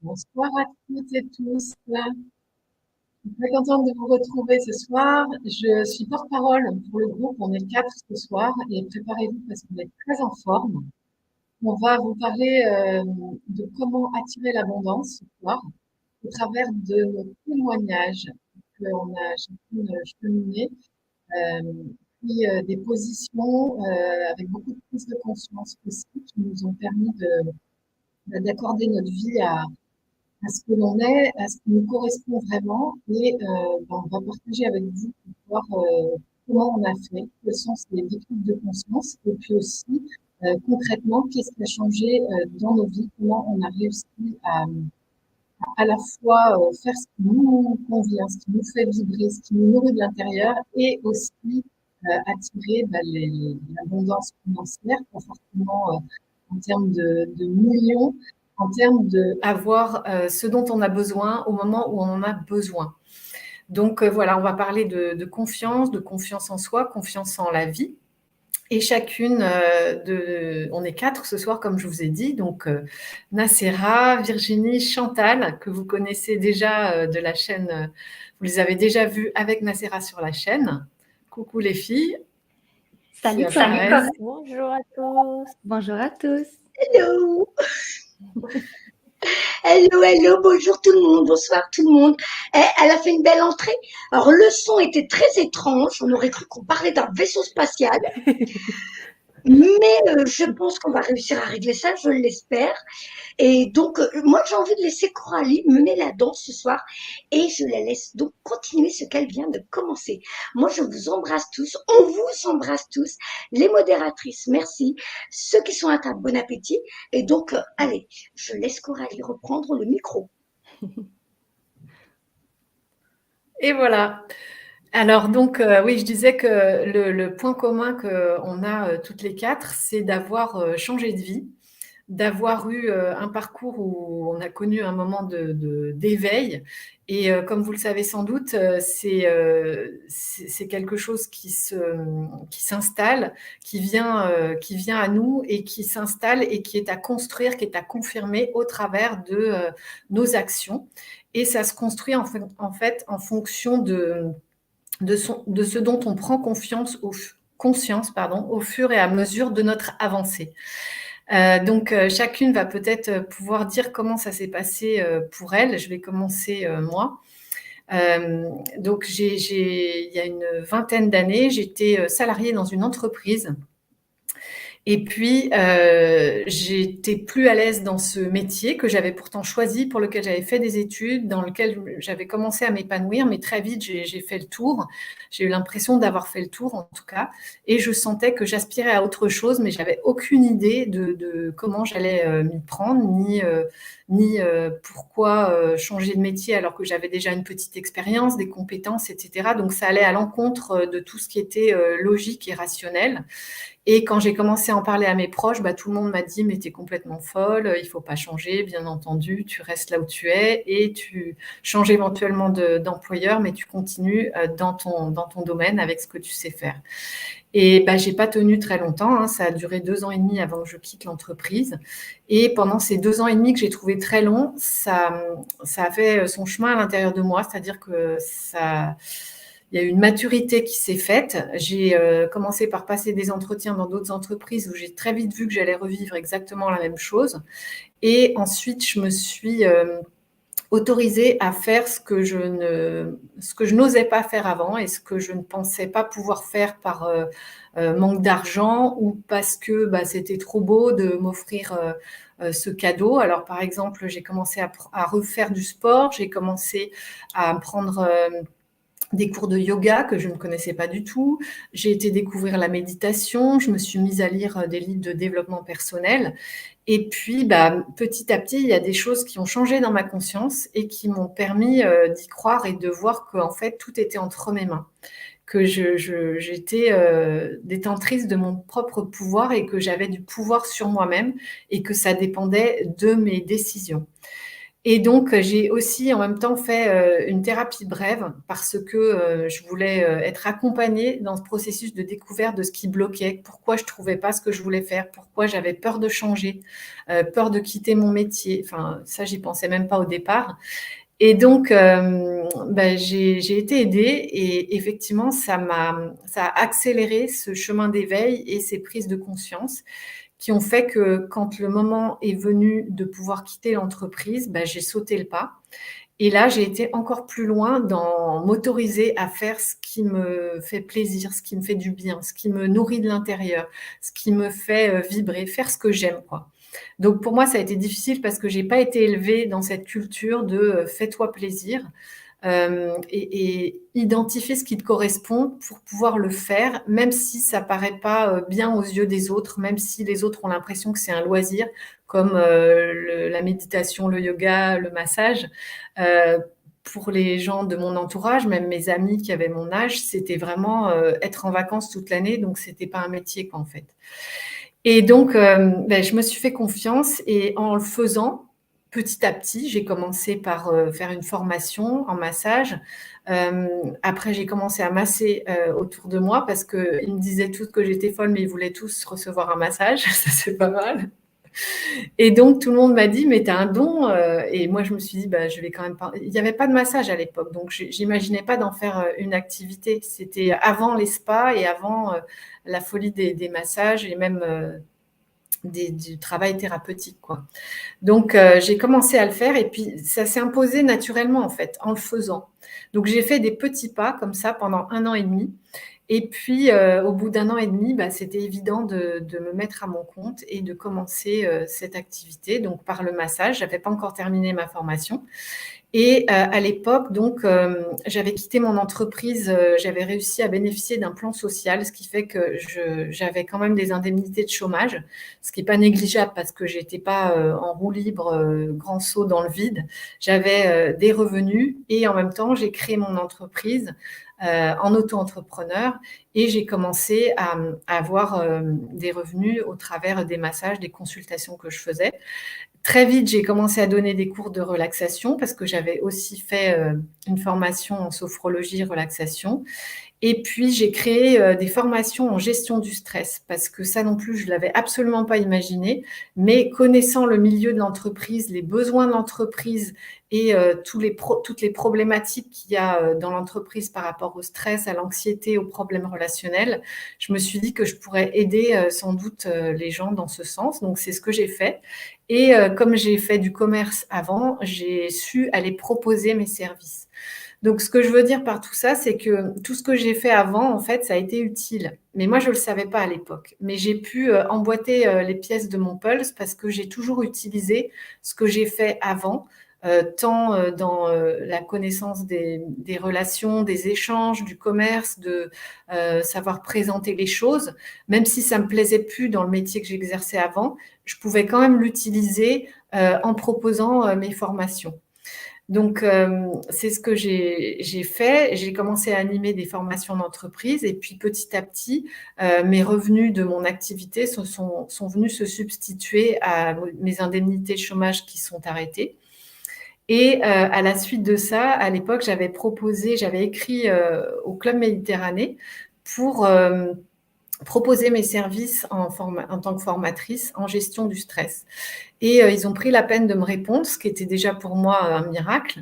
Bonsoir à toutes et tous. Je suis très contente de vous retrouver ce soir. Je suis porte-parole pour le groupe. On est 4 ce soir et préparez-vous parce qu'on est très en forme. On va vous parler de comment attirer l'abondance ce soir au travers de nos témoignages qu'on a chacune cheminé, euh, puis des positions avec beaucoup de prise de conscience aussi qui nous ont permis d'accorder notre vie à ce que l'on est, à ce qui nous correspond vraiment. Et on va partager avec vous pour voir comment on a fait, quels sont ces déclics de conscience, et puis aussi concrètement, qu'est-ce qui a changé dans nos vies, comment on a réussi à la fois faire ce qui nous convient, ce qui nous fait vibrer, ce qui nous nourrit de l'intérieur, et aussi attirer l'abondance financière, pas forcément en termes de millions, en termes de avoir ce dont on a besoin au moment où on en a besoin. Donc voilà, on va parler de confiance en soi, confiance en la vie. Et chacune on est 4 ce soir, comme je vous ai dit. Donc Nacera, Virginie, Chantal, que vous connaissez déjà de la chaîne, vous les avez déjà vues avec Nacera sur la chaîne. Coucou les filles. Salut, salut. Bonjour à tous. Bonjour à tous. Hello. Hello, bonjour tout le monde, bonsoir tout le monde. Elle a fait une belle entrée. Alors le son était très étrange, on aurait cru qu'on parlait d'un vaisseau spatial. Mais je pense qu'on va réussir à régler ça, je l'espère. Et donc, moi, j'ai envie de laisser Coralie mener la danse ce soir et je la laisse donc continuer ce qu'elle vient de commencer. Moi, je vous embrasse tous, on vous embrasse tous, les modératrices, merci, ceux qui sont à table, bon appétit. Et donc, allez, je laisse Coralie reprendre le micro. Et voilà. Alors donc oui, je disais que le point commun qu'on a toutes les 4, c'est d'avoir changé de vie, d'avoir eu un parcours où on a connu un moment d'éveil. Et comme vous le savez sans doute, c'est quelque chose qui s'installe, qui vient à nous et qui s'installe et qui est à construire, qui est à confirmer au travers de nos actions. Et ça se construit en fait en fonction de ce dont on prend conscience au fur et à mesure de notre avancée. Donc, chacune va peut-être pouvoir dire comment ça s'est passé pour elle. Je vais commencer moi. Donc, il y a une vingtaine d'années, j'étais salariée dans une entreprise. Et puis, j'étais plus à l'aise dans ce métier que j'avais pourtant choisi, pour lequel j'avais fait des études, dans lequel j'avais commencé à m'épanouir, mais très vite, j'ai fait le tour. J'ai eu l'impression d'avoir fait le tour, en tout cas, et je sentais que j'aspirais à autre chose, mais j'avais aucune idée de comment j'allais m'y prendre, ni pourquoi changer de métier alors que j'avais déjà une petite expérience, des compétences, etc. Donc, ça allait à l'encontre de tout ce qui était logique et rationnel. Et quand j'ai commencé à en parler à mes proches, tout le monde m'a dit « mais t'es complètement folle, il ne faut pas changer, bien entendu, tu restes là où tu es et tu changes éventuellement d'employeur, mais tu continues dans ton domaine avec ce que tu sais faire ». Et j'ai pas tenu très longtemps, ça a duré 2 ans et demi avant que je quitte l'entreprise. Et pendant ces 2 ans et demi que j'ai trouvé très long, ça a fait son chemin à l'intérieur de moi, c'est-à-dire que il y a eu une maturité qui s'est faite. J'ai commencé par passer des entretiens dans d'autres entreprises où j'ai très vite vu que j'allais revivre exactement la même chose. Et ensuite, je me suis autorisée à faire ce que je n'osais pas faire avant et ce que je ne pensais pas pouvoir faire par manque d'argent ou parce que c'était trop beau de m'offrir ce cadeau. Alors, par exemple, j'ai commencé à refaire du sport, j'ai commencé à prendre des cours de yoga que je ne connaissais pas du tout. J'ai été découvrir la méditation. Je me suis mise à lire des livres de développement personnel. Et puis, petit à petit, il y a des choses qui ont changé dans ma conscience et qui m'ont permis d'y croire et de voir qu'en fait, tout était entre mes mains. Que j'étais détentrice de mon propre pouvoir et que j'avais du pouvoir sur moi-même et que ça dépendait de mes décisions. Et donc, j'ai aussi en même temps fait une thérapie brève parce que je voulais être accompagnée dans ce processus de découverte de ce qui bloquait, pourquoi je ne trouvais pas ce que je voulais faire, pourquoi j'avais peur de changer, peur de quitter mon métier. Enfin, ça, j'y pensais même pas au départ. Et donc, j'ai été aidée et effectivement, ça a accéléré ce chemin d'éveil et ces prises de conscience qui ont fait que quand le moment est venu de pouvoir quitter l'entreprise, j'ai sauté le pas. Et là, j'ai été encore plus loin dans m'autoriser à faire ce qui me fait plaisir, ce qui me fait du bien, ce qui me nourrit de l'intérieur, ce qui me fait vibrer, faire ce que j'aime, quoi. Donc pour moi, ça a été difficile parce que j'ai pas été élevée dans cette culture de fais-toi plaisir et identifier ce qui te correspond pour pouvoir le faire, même si ça paraît pas bien aux yeux des autres, même si les autres ont l'impression que c'est un loisir, comme la méditation, le yoga, le massage. Euh, pour les gens de mon entourage, même mes amis qui avaient mon âge, c'était vraiment être en vacances toute l'année, donc c'était pas un métier quoi en fait. Et donc, je me suis fait confiance et en le faisant, petit à petit, j'ai commencé par faire une formation en massage. Après, j'ai commencé à masser autour de moi parce qu'ils me disaient tous que j'étais folle, mais ils voulaient tous recevoir un massage. Ça, c'est pas mal. Et donc, tout le monde m'a dit, mais tu as un don. Et moi, je me suis dit, je vais quand même pas. Il n'y avait pas de massage à l'époque, donc j'imaginais pas d'en faire une activité. C'était avant les spas et avant la folie des massages et même du travail thérapeutique, quoi. Donc, j'ai commencé à le faire et puis ça s'est imposé naturellement, en fait, en le faisant. Donc, j'ai fait des petits pas comme ça pendant 1 an et demi. Et puis, au bout d'1 an et demi, c'était évident de me mettre à mon compte et de commencer cette activité, donc par le massage. Je n'avais pas encore terminé ma formation. Et à l'époque, donc, j'avais quitté mon entreprise, j'avais réussi à bénéficier d'un plan social, ce qui fait que j'avais quand même des indemnités de chômage, ce qui n'est pas négligeable parce que je n'étais pas en roue libre, grand saut dans le vide. J'avais des revenus et en même temps, j'ai créé mon entreprise en auto-entrepreneur et j'ai commencé à avoir des revenus au travers des massages, des consultations que je faisais. Très vite, j'ai commencé à donner des cours de relaxation parce que j'avais aussi fait une formation en sophrologie relaxation. Et puis, j'ai créé des formations en gestion du stress parce que ça non plus, je ne l'avais absolument pas imaginé. Mais connaissant le milieu de l'entreprise, les besoins de l'entreprise et toutes les problématiques qu'il y a dans l'entreprise par rapport au stress, à l'anxiété, aux problèmes relationnels, je me suis dit que je pourrais aider sans doute les gens dans ce sens. Donc, c'est ce que j'ai fait. Et comme j'ai fait du commerce avant, j'ai su aller proposer mes services. Donc, ce que je veux dire par tout ça, c'est que tout ce que j'ai fait avant, en fait, ça a été utile. Mais moi, je ne le savais pas à l'époque. Mais j'ai pu emboîter les pièces de mon Pulse parce que j'ai toujours utilisé ce que j'ai fait avant, tant dans la connaissance des relations, des échanges, du commerce, de savoir présenter les choses. Même si ça ne me plaisait plus dans le métier que j'exerçais avant, je pouvais quand même l'utiliser en proposant mes formations. Donc, c'est ce que j'ai fait. J'ai commencé à animer des formations d'entreprise et puis petit à petit, mes revenus de mon activité sont venus se substituer à mes indemnités de chômage qui sont arrêtées. Et à la suite de ça, à l'époque, j'avais écrit au Club Méditerranée pour proposer mes services en tant que formatrice en gestion du stress. Et ils ont pris la peine de me répondre, ce qui était déjà pour moi un miracle.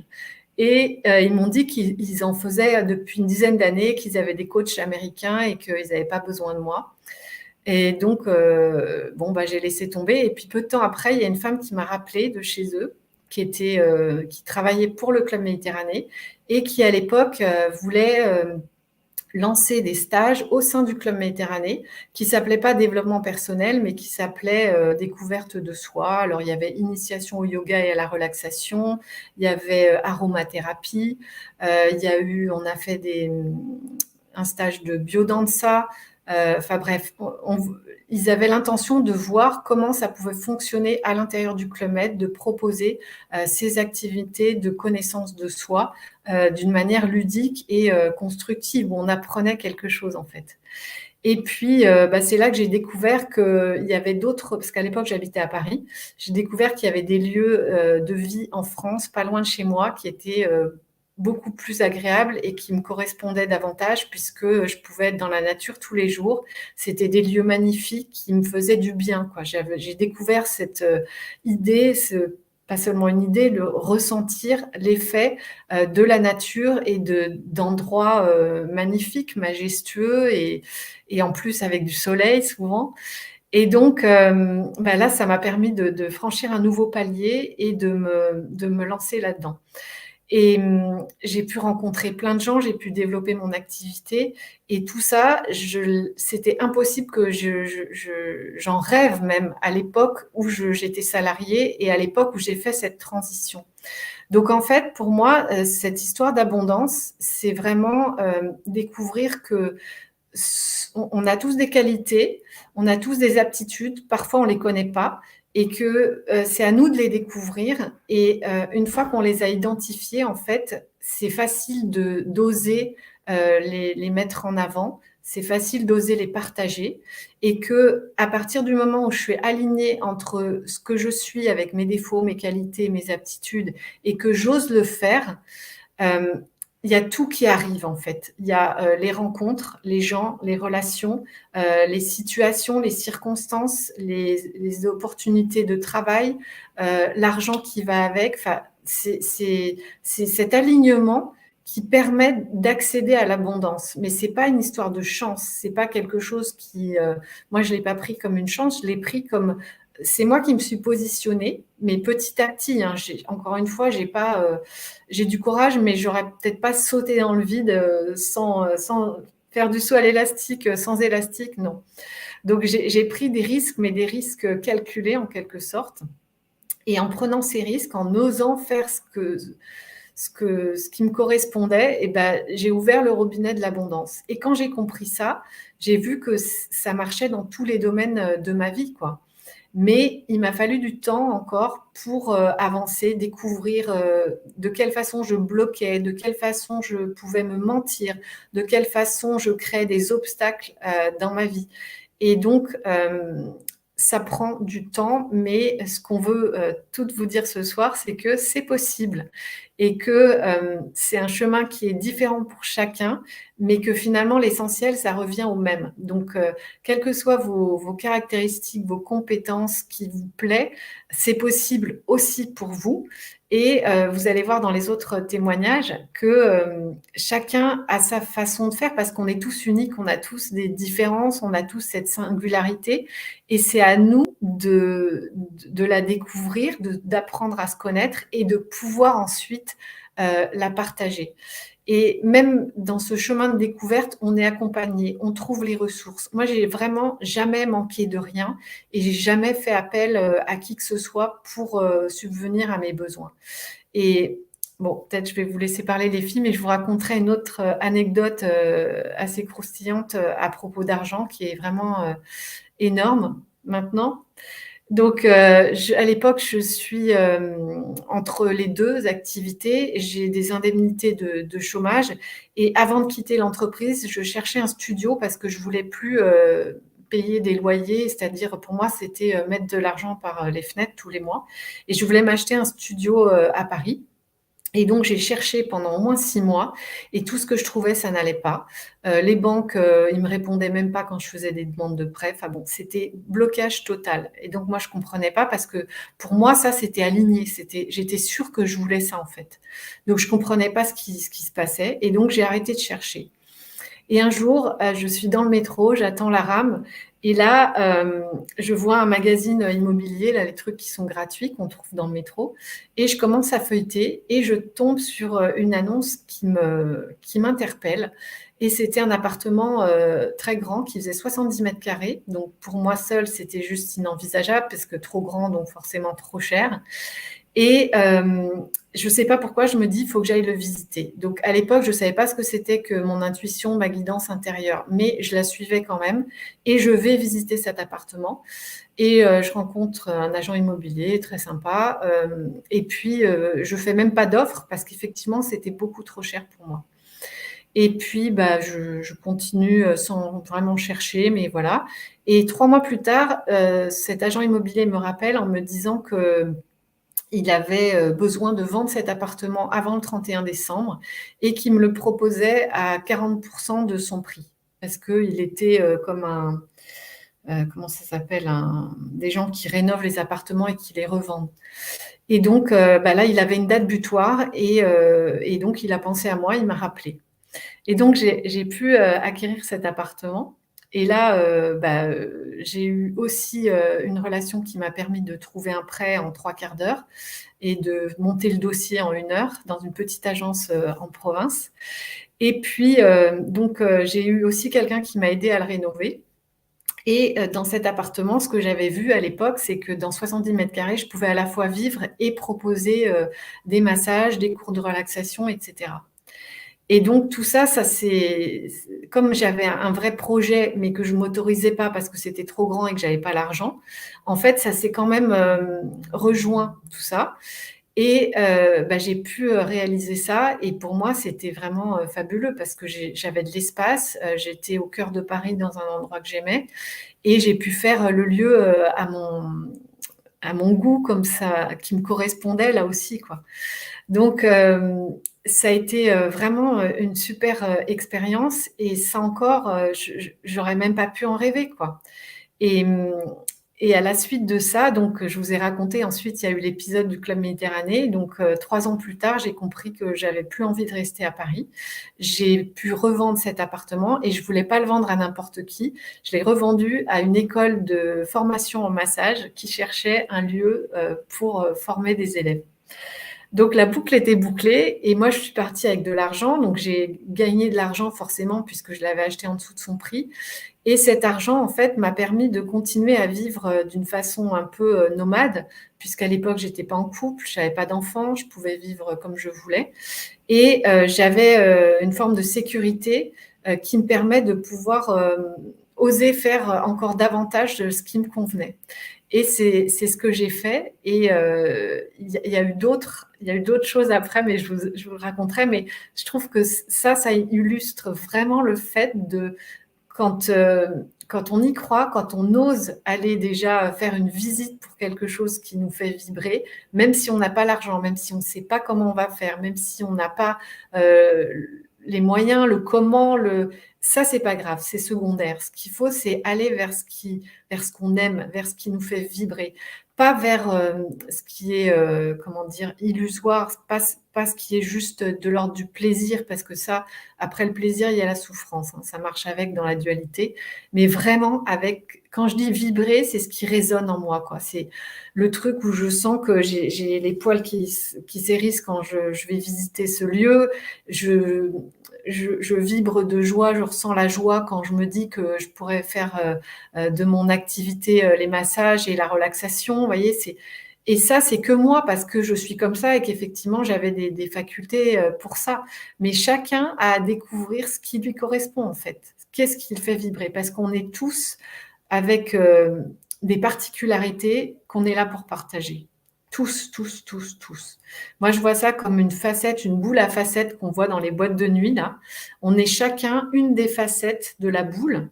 Et ils m'ont dit qu'ils en faisaient depuis une dizaine d'années, qu'ils avaient des coachs américains et qu'ils n'avaient pas besoin de moi. Et donc, j'ai laissé tomber. Et puis, peu de temps après, il y a une femme qui m'a rappelé de chez eux, qui travaillait pour le Club Méditerranée et qui, à l'époque, voulait lancer des stages au sein du Club Méditerranée qui ne s'appelait pas développement personnel, mais qui s'appelait découverte de soi. Alors, il y avait initiation au yoga et à la relaxation, il y avait aromathérapie, on a fait un stage de biodanza. Enfin bref, ils avaient l'intention de voir comment ça pouvait fonctionner à l'intérieur du Club Med, de proposer ces activités de connaissance de soi d'une manière ludique et constructive, où on apprenait quelque chose en fait. Et puis, c'est là que j'ai découvert qu'il y avait d'autres, parce qu'à l'époque, j'habitais à Paris. J'ai découvert qu'il y avait des lieux de vie en France, pas loin de chez moi, qui étaient beaucoup plus agréables et qui me correspondaient davantage, puisque je pouvais être dans la nature tous les jours. C'était des lieux magnifiques qui me faisaient du bien, quoi. J'ai découvert cette idée, pas seulement une idée, le ressentir l'effet de la nature et d'endroits magnifiques, majestueux et en plus avec du soleil souvent. Et donc là, ça m'a permis de franchir un nouveau palier et de me lancer là-dedans. Et j'ai pu rencontrer plein de gens, j'ai pu développer mon activité et tout ça, c'était impossible que j'en rêve même à l'époque où j'étais salariée et à l'époque où j'ai fait cette transition. Donc en fait, pour moi, cette histoire d'abondance, c'est vraiment découvrir que on a tous des qualités, on a tous des aptitudes, parfois on ne les connaît pas, et que c'est à nous de les découvrir. Et une fois qu'on les a identifiés, en fait, c'est facile d'oser les mettre en avant, c'est facile d'oser les partager, et que à partir du moment où je suis alignée entre ce que je suis avec mes défauts, mes qualités, mes aptitudes, et que j'ose le faire, euh, il y a tout qui arrive en fait. Il y a les rencontres, les gens, les relations, les situations, les circonstances, les opportunités de travail, l'argent qui va avec. Enfin, c'est cet alignement qui permet d'accéder à l'abondance. Mais c'est pas une histoire de chance. C'est pas quelque chose qui, moi je l'ai pas pris comme une chance. Je l'ai pris comme c'est moi qui me suis positionnée, mais petit à petit. Hein, encore une fois, j'ai du courage, mais j'aurais peut-être pas sauté dans le vide sans faire du saut à l'élastique, sans élastique, non. Donc j'ai pris des risques, mais des risques calculés en quelque sorte. Et en prenant ces risques, en osant faire ce qui me correspondait, et ben, j'ai ouvert le robinet de l'abondance. Et quand j'ai compris ça, j'ai vu que ça marchait dans tous les domaines de ma vie, quoi. Mais il m'a fallu du temps encore pour avancer, découvrir de quelle façon je bloquais, de quelle façon je pouvais me mentir, de quelle façon je créais des obstacles dans ma vie. Et donc, ça prend du temps, mais ce qu'on veut toutes vous dire ce soir, c'est que c'est possible et que c'est un chemin qui est différent pour chacun, mais que finalement, l'essentiel, ça revient au même. Donc, quelles que soient vos caractéristiques, vos compétences qui vous plaisent, c'est possible aussi pour vous. Et vous allez voir dans les autres témoignages que chacun a sa façon de faire parce qu'on est tous uniques, on a tous des différences, on a tous cette singularité. Et c'est à nous de la découvrir, d'apprendre à se connaître et de pouvoir ensuite la partager. Et même dans ce chemin de découverte, on est accompagné, on trouve les ressources. Moi, j'ai vraiment jamais manqué de rien et j'ai jamais fait appel à qui que ce soit pour subvenir à mes besoins. Et bon, peut-être je vais vous laisser parler les filles, mais je vous raconterai une autre anecdote assez croustillante à propos d'argent qui est vraiment énorme maintenant. Donc, à l'époque, je suis entre les deux activités. J'ai des indemnités de chômage. Et avant de quitter l'entreprise, je cherchais un studio parce que je voulais plus payer des loyers. C'est-à-dire, pour moi, c'était mettre de l'argent par les fenêtres tous les mois. Et je voulais m'acheter un studio à Paris. Et donc, j'ai cherché pendant au moins 6 mois et tout ce que je trouvais, ça n'allait pas. Les banques, ils me répondaient même pas quand je faisais des demandes de prêt. Enfin bon, c'était blocage total. Et donc, moi, je comprenais pas parce que pour moi, ça, c'était aligné. J'étais sûre que je voulais ça, en fait. Donc, je comprenais pas ce qui se passait. Et donc, j'ai arrêté de chercher. Et un jour, je suis dans le métro, j'attends la rame. Et là, je vois un magazine immobilier, là, les trucs qui sont gratuits, qu'on trouve dans le métro. Et je commence à feuilleter et je tombe sur une annonce qui m'interpelle. Et c'était un appartement très grand qui faisait 70 mètres carrés. Donc, pour moi seule, c'était juste inenvisageable parce que trop grand, donc forcément trop cher. Et je ne sais pas pourquoi, je me dis, il faut que j'aille le visiter. Donc, à l'époque, je ne savais pas ce que c'était que mon intuition, ma guidance intérieure, mais je la suivais quand même. Et je vais visiter cet appartement. Et je rencontre un agent immobilier très sympa. Et puis, je ne fais même pas d'offre parce qu'effectivement, c'était beaucoup trop cher pour moi. Et puis, bah, je continue sans vraiment chercher, mais voilà. Et 3 mois plus tard, cet agent immobilier me rappelle en me disant qu'il avait besoin de vendre cet appartement avant le 31 décembre et qu'il me le proposait à 40% de son prix. Parce qu'il était comme comment ça s'appelle, des gens qui rénovent les appartements et qui les revendent. Et donc, bah là, il avait une date butoir et donc il a pensé à moi, il m'a rappelé. Et donc, j'ai pu acquérir cet appartement. Et là, bah, j'ai eu aussi une relation qui m'a permis de trouver un prêt en 3/4 d'heure et de monter le dossier en 1 heure dans une petite agence en province. Et puis, donc, j'ai eu aussi quelqu'un qui m'a aidé à le rénover. Et dans cet appartement, ce que j'avais vu à l'époque, c'est que dans 70 mètres carrés, je pouvais à la fois vivre et proposer des massages, des cours de relaxation, etc. Et donc tout ça, c'est comme j'avais un vrai projet, mais que je ne m'autorisais pas parce que c'était trop grand et que j'avais pas l'argent, en fait, ça s'est quand même rejoint tout ça. Et bah, j'ai pu réaliser ça. Et pour moi, c'était vraiment fabuleux parce que j'avais de l'espace. J'étais au cœur de Paris dans un endroit que j'aimais. Et j'ai pu faire le lieu à mon goût, comme ça, qui me correspondait là aussi, quoi. Donc, ça a été vraiment une super expérience. Et ça encore, j'aurais même pas pu en rêver, quoi. Et, et à la suite de ça, donc je vous ai raconté, ensuite il y a eu l'épisode du Club Méditerranée. Donc 3 ans plus tard, j'ai compris que j'avais plus envie de rester à Paris. J'ai pu revendre cet appartement et je voulais pas le vendre à n'importe qui. Je l'ai revendu à une école de formation en massage qui cherchait un lieu pour former des élèves. Donc la boucle était bouclée et moi je suis partie avec de l'argent, donc j'ai gagné de l'argent forcément puisque je l'avais acheté en dessous de son prix. Et cet argent, en fait, m'a permis de continuer à vivre d'une façon un peu nomade, puisqu'à l'époque, j'étais pas en couple, j'avais pas d'enfants, je pouvais vivre comme je voulais. Et j'avais une forme de sécurité qui me permet de pouvoir oser faire encore davantage de ce qui me convenait. Et c'est ce que j'ai fait. Et il y a eu d'autres choses après, mais je vous le raconterai. Mais je trouve que ça illustre vraiment le fait de quand, quand on y croit, quand on ose aller déjà faire une visite pour quelque chose qui nous fait vibrer, même si on n'a pas l'argent, même si on ne sait pas comment on va faire, même si on n'a pas euh, les moyens, le comment, ça c'est pas grave, c'est secondaire. Ce qu'il faut, c'est aller vers ce qu'on aime, vers ce qui nous fait vibrer, pas vers ce qui est, comment dire, illusoire, pas ce qui est juste de l'ordre du plaisir, parce que ça, après le plaisir, il y a la souffrance. Hein, ça marche avec dans la dualité, mais vraiment avec. Quand je dis vibrer, c'est ce qui résonne en moi, quoi. C'est le truc où je sens que j'ai les poils qui s'hérissent quand je vais visiter ce lieu. Je vibre de joie, je ressens la joie quand je me dis que je pourrais faire de mon activité les massages et la relaxation. Vous voyez, et ça, c'est que moi, parce que je suis comme ça et qu'effectivement, j'avais des facultés pour ça. Mais chacun a à découvrir ce qui lui correspond, en fait. Qu'est-ce qui le fait vibrer? Parce qu'on est tous avec des particularités qu'on est là pour partager. Tous, tous, tous, tous. Moi, je vois ça comme une facette, une boule à facettes qu'on voit dans les boîtes de nuit, là. On est chacun une des facettes de la boule.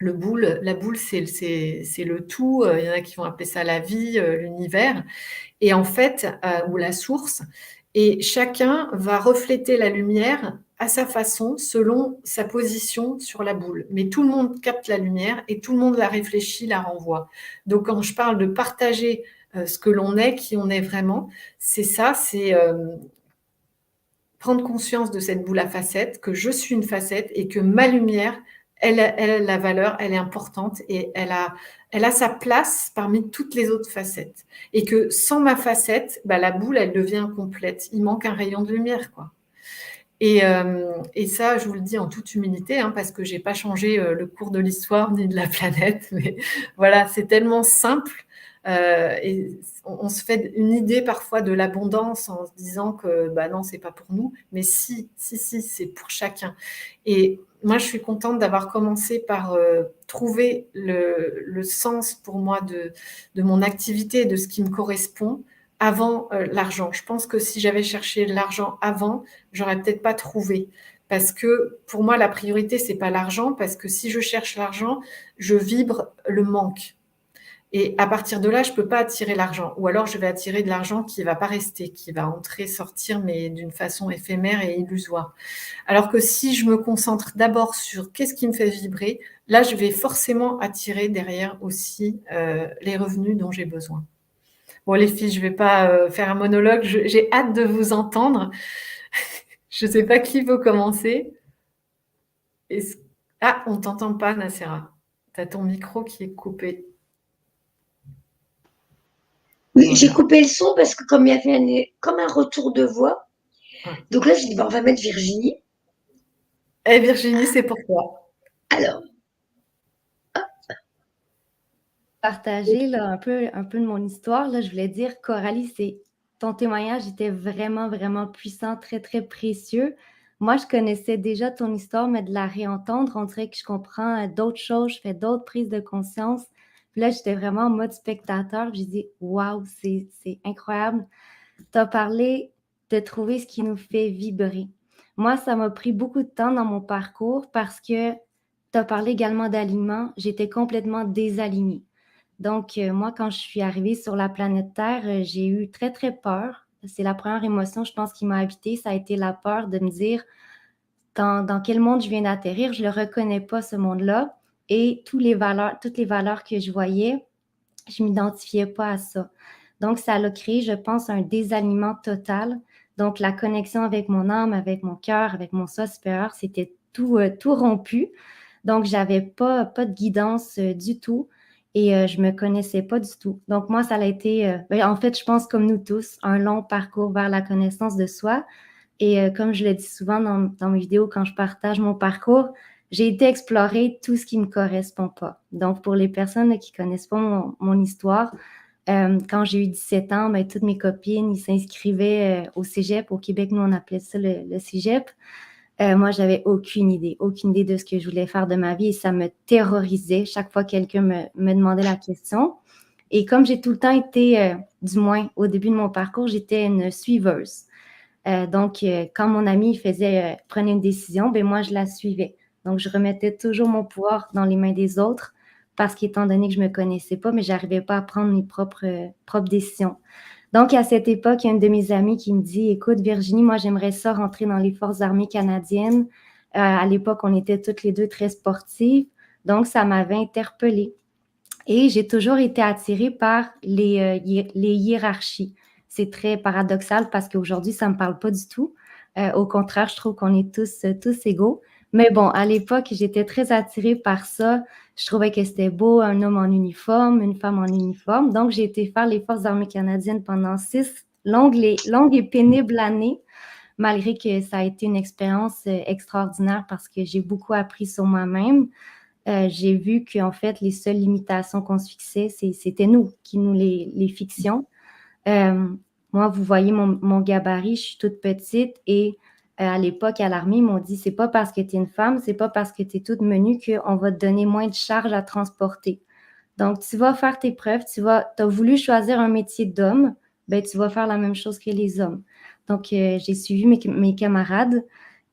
La boule, c'est le tout. Il y en a qui vont appeler ça la vie, l'univers. Et en fait, ou la source. Et chacun va refléter la lumière à sa façon, selon sa position sur la boule. Mais tout le monde capte la lumière et tout le monde la réfléchit, la renvoie. Donc, quand je parle de partager ce que l'on est, qui on est vraiment, c'est ça, c'est prendre conscience de cette boule à facettes, que je suis une facette et que ma lumière, elle a la valeur, elle est importante et elle a sa place parmi toutes les autres facettes. Et que sans ma facette, bah, la boule, elle devient incomplète. Il manque un rayon de lumière, quoi. Et ça, je vous le dis en toute humilité, hein, parce que j'ai pas changé le cours de l'histoire ni de la planète, mais voilà, c'est tellement simple. Et on se fait une idée parfois de l'abondance en se disant que bah non, c'est pas pour nous, mais si, c'est pour chacun. Et moi, je suis contente d'avoir commencé par trouver le sens pour moi de mon activité, de ce qui me correspond avant l'argent. Je pense que si j'avais cherché l'argent avant, j'aurais peut-être pas trouvé Parce que pour moi, la priorité, c'est pas l'argent, parce que si je cherche l'argent, je vibre le manque. Et à partir de là, je peux pas attirer l'argent. Ou alors, je vais attirer de l'argent qui va pas rester, qui va entrer, sortir, mais d'une façon éphémère et illusoire. Alors que si je me concentre d'abord sur qu'est-ce qui me fait vibrer, là, je vais forcément attirer derrière aussi les revenus dont j'ai besoin. Bon, les filles, je vais pas faire un monologue. J'ai hâte de vous entendre. Je sais pas qui veut commencer. Est-ce- Ah, on t'entend pas, Nacera. Tu as ton micro qui est coupé. Oui, j'ai Voilà. coupé le son parce que comme il y avait comme un retour de voix, Ouais. donc là, je dis, bah, on va mettre Virginie. Eh, Virginie, c'est pour toi. Alors, Partager là, un peu de mon histoire. Là, je voulais dire, Coralie, ton témoignage était vraiment, vraiment puissant, très, très précieux. Moi, je connaissais déjà ton histoire, mais de la réentendre, on dirait que je comprends d'autres choses, je fais d'autres prises de conscience. Puis là, j'étais vraiment en mode spectateur. J'ai dit, waouh, c'est incroyable. Tu as parlé de trouver ce qui nous fait vibrer. Moi, ça m'a pris beaucoup de temps dans mon parcours parce que tu as parlé également d'alignement. J'étais complètement désalignée. Donc, moi, quand je suis arrivée sur la planète Terre, j'ai eu très, très peur. C'est la première émotion, je pense, qui m'a habitée. Ça a été la peur de me dire dans quel monde je viens d'atterrir. Je ne le reconnais pas, ce monde-là. Et toutes les valeurs que je voyais, je ne m'identifiais pas à ça. Donc, ça a créé, je pense, un désalignement total. Donc, la connexion avec mon âme, avec mon cœur, avec mon soi supérieur, c'était tout rompu. Donc, j'avais pas de guidance du tout et je me connaissais pas du tout. Donc, moi, ça a été, en fait, je pense comme nous tous, un long parcours vers la connaissance de soi. Et comme je le dis souvent dans mes vidéos, quand je partage mon parcours, j'ai été explorer tout ce qui me correspond pas. Donc, pour les personnes là, qui connaissent pas mon histoire, quand j'ai eu 17 ans, ben, toutes mes copines, ils s'inscrivaient au cégep. Au Québec, nous, on appelait ça le cégep. Moi, j'avais aucune idée de ce que je voulais faire de ma vie et ça me terrorisait chaque fois que quelqu'un me demandait la question. Et comme j'ai tout le temps été, du moins au début de mon parcours, j'étais une suiveuse. Donc, quand mon ami prenait une décision, ben moi, je la suivais. Donc, je remettais toujours mon pouvoir dans les mains des autres parce qu'étant donné que je ne me connaissais pas, mais je n'arrivais pas à prendre mes propres décisions. Donc, à cette époque, il y a une de mes amies qui me dit, écoute, Virginie, moi, j'aimerais ça rentrer dans les Forces armées canadiennes. À l'époque, on était toutes les deux très sportives. Donc, ça m'avait interpellée. Et j'ai toujours été attirée par les hiérarchies. C'est très paradoxal parce qu'aujourd'hui, ça ne me parle pas du tout. Au contraire, je trouve qu'on est tous égaux. Mais bon, à l'époque, j'étais très attirée par ça. Je trouvais que c'était beau, un homme en uniforme, une femme en uniforme. Donc, j'ai été faire les Forces armées canadiennes pendant 6 longues et pénibles années, malgré que ça a été une expérience extraordinaire parce que j'ai beaucoup appris sur moi-même. J'ai vu qu'en fait, les seules limitations qu'on se fixait, c'était nous qui nous les fixions. Euh, Moi, vous voyez mon gabarit, je suis toute petite et à l'époque, à l'armée, ils m'ont dit, c'est pas parce que tu es une femme, c'est pas parce que tu es toute menue qu'on va te donner moins de charges à transporter. Donc, tu vas faire tes preuves, as voulu choisir un métier d'homme, ben, tu vas faire la même chose que les hommes. Donc, j'ai suivi mes camarades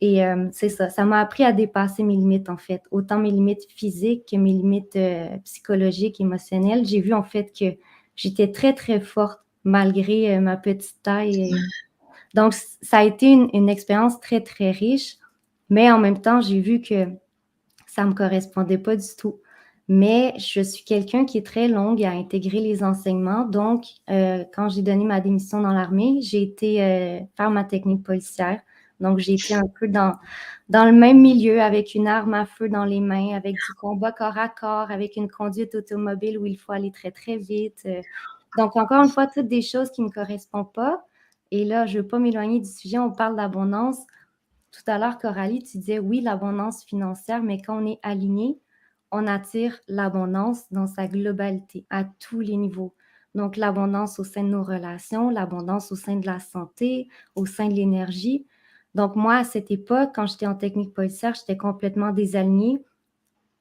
et c'est ça. Ça m'a appris à dépasser mes limites, en fait. Autant mes limites physiques que mes limites psychologiques, émotionnelles. J'ai vu, en fait, que j'étais très, très forte malgré ma petite taille. Donc, ça a été une expérience très, très riche, mais en même temps, j'ai vu que ça ne me correspondait pas du tout. Mais je suis quelqu'un qui est très longue à intégrer les enseignements. Donc, quand j'ai donné ma démission dans l'armée, j'ai été faire ma technique policière. Donc, j'ai été un peu dans le même milieu avec une arme à feu dans les mains, avec du combat corps à corps, avec une conduite automobile où il faut aller très, très vite. Donc, encore une fois, toutes des choses qui ne me correspondent pas. Et là, je ne veux pas m'éloigner du sujet, on parle d'abondance. Tout à l'heure, Coralie, tu disais oui, l'abondance financière, mais quand on est aligné, on attire l'abondance dans sa globalité, à tous les niveaux. Donc, l'abondance au sein de nos relations, l'abondance au sein de la santé, au sein de l'énergie. Donc, moi, à cette époque, quand j'étais en technique policière, j'étais complètement désalignée.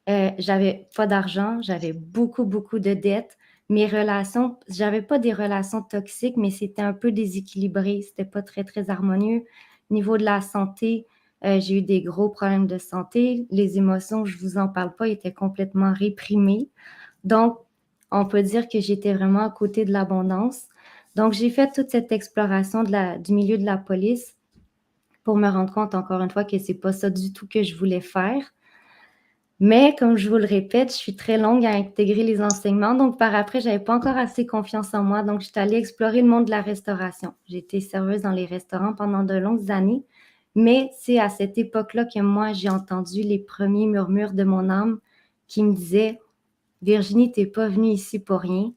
J'avais pas d'argent, j'avais beaucoup, beaucoup de dettes. Mes relations, j'avais pas des relations toxiques, mais c'était un peu déséquilibré. C'était pas très, très harmonieux. Au niveau de la santé, J'ai eu des gros problèmes de santé. Les émotions, je vous en parle pas, étaient complètement réprimées. Donc, on peut dire que j'étais vraiment à côté de l'abondance. Donc, j'ai fait toute cette exploration du milieu de la police pour me rendre compte, encore une fois, que c'est pas ça du tout que je voulais faire. Mais comme je vous le répète, je suis très longue à intégrer les enseignements. Donc, par après, j'avais pas encore assez confiance en moi. Donc, je suis allée explorer le monde de la restauration. J'ai été serveuse dans les restaurants pendant de longues années. Mais c'est à cette époque-là que moi, j'ai entendu les premiers murmures de mon âme qui me disaient « Virginie, t'es pas venue ici pour rien. »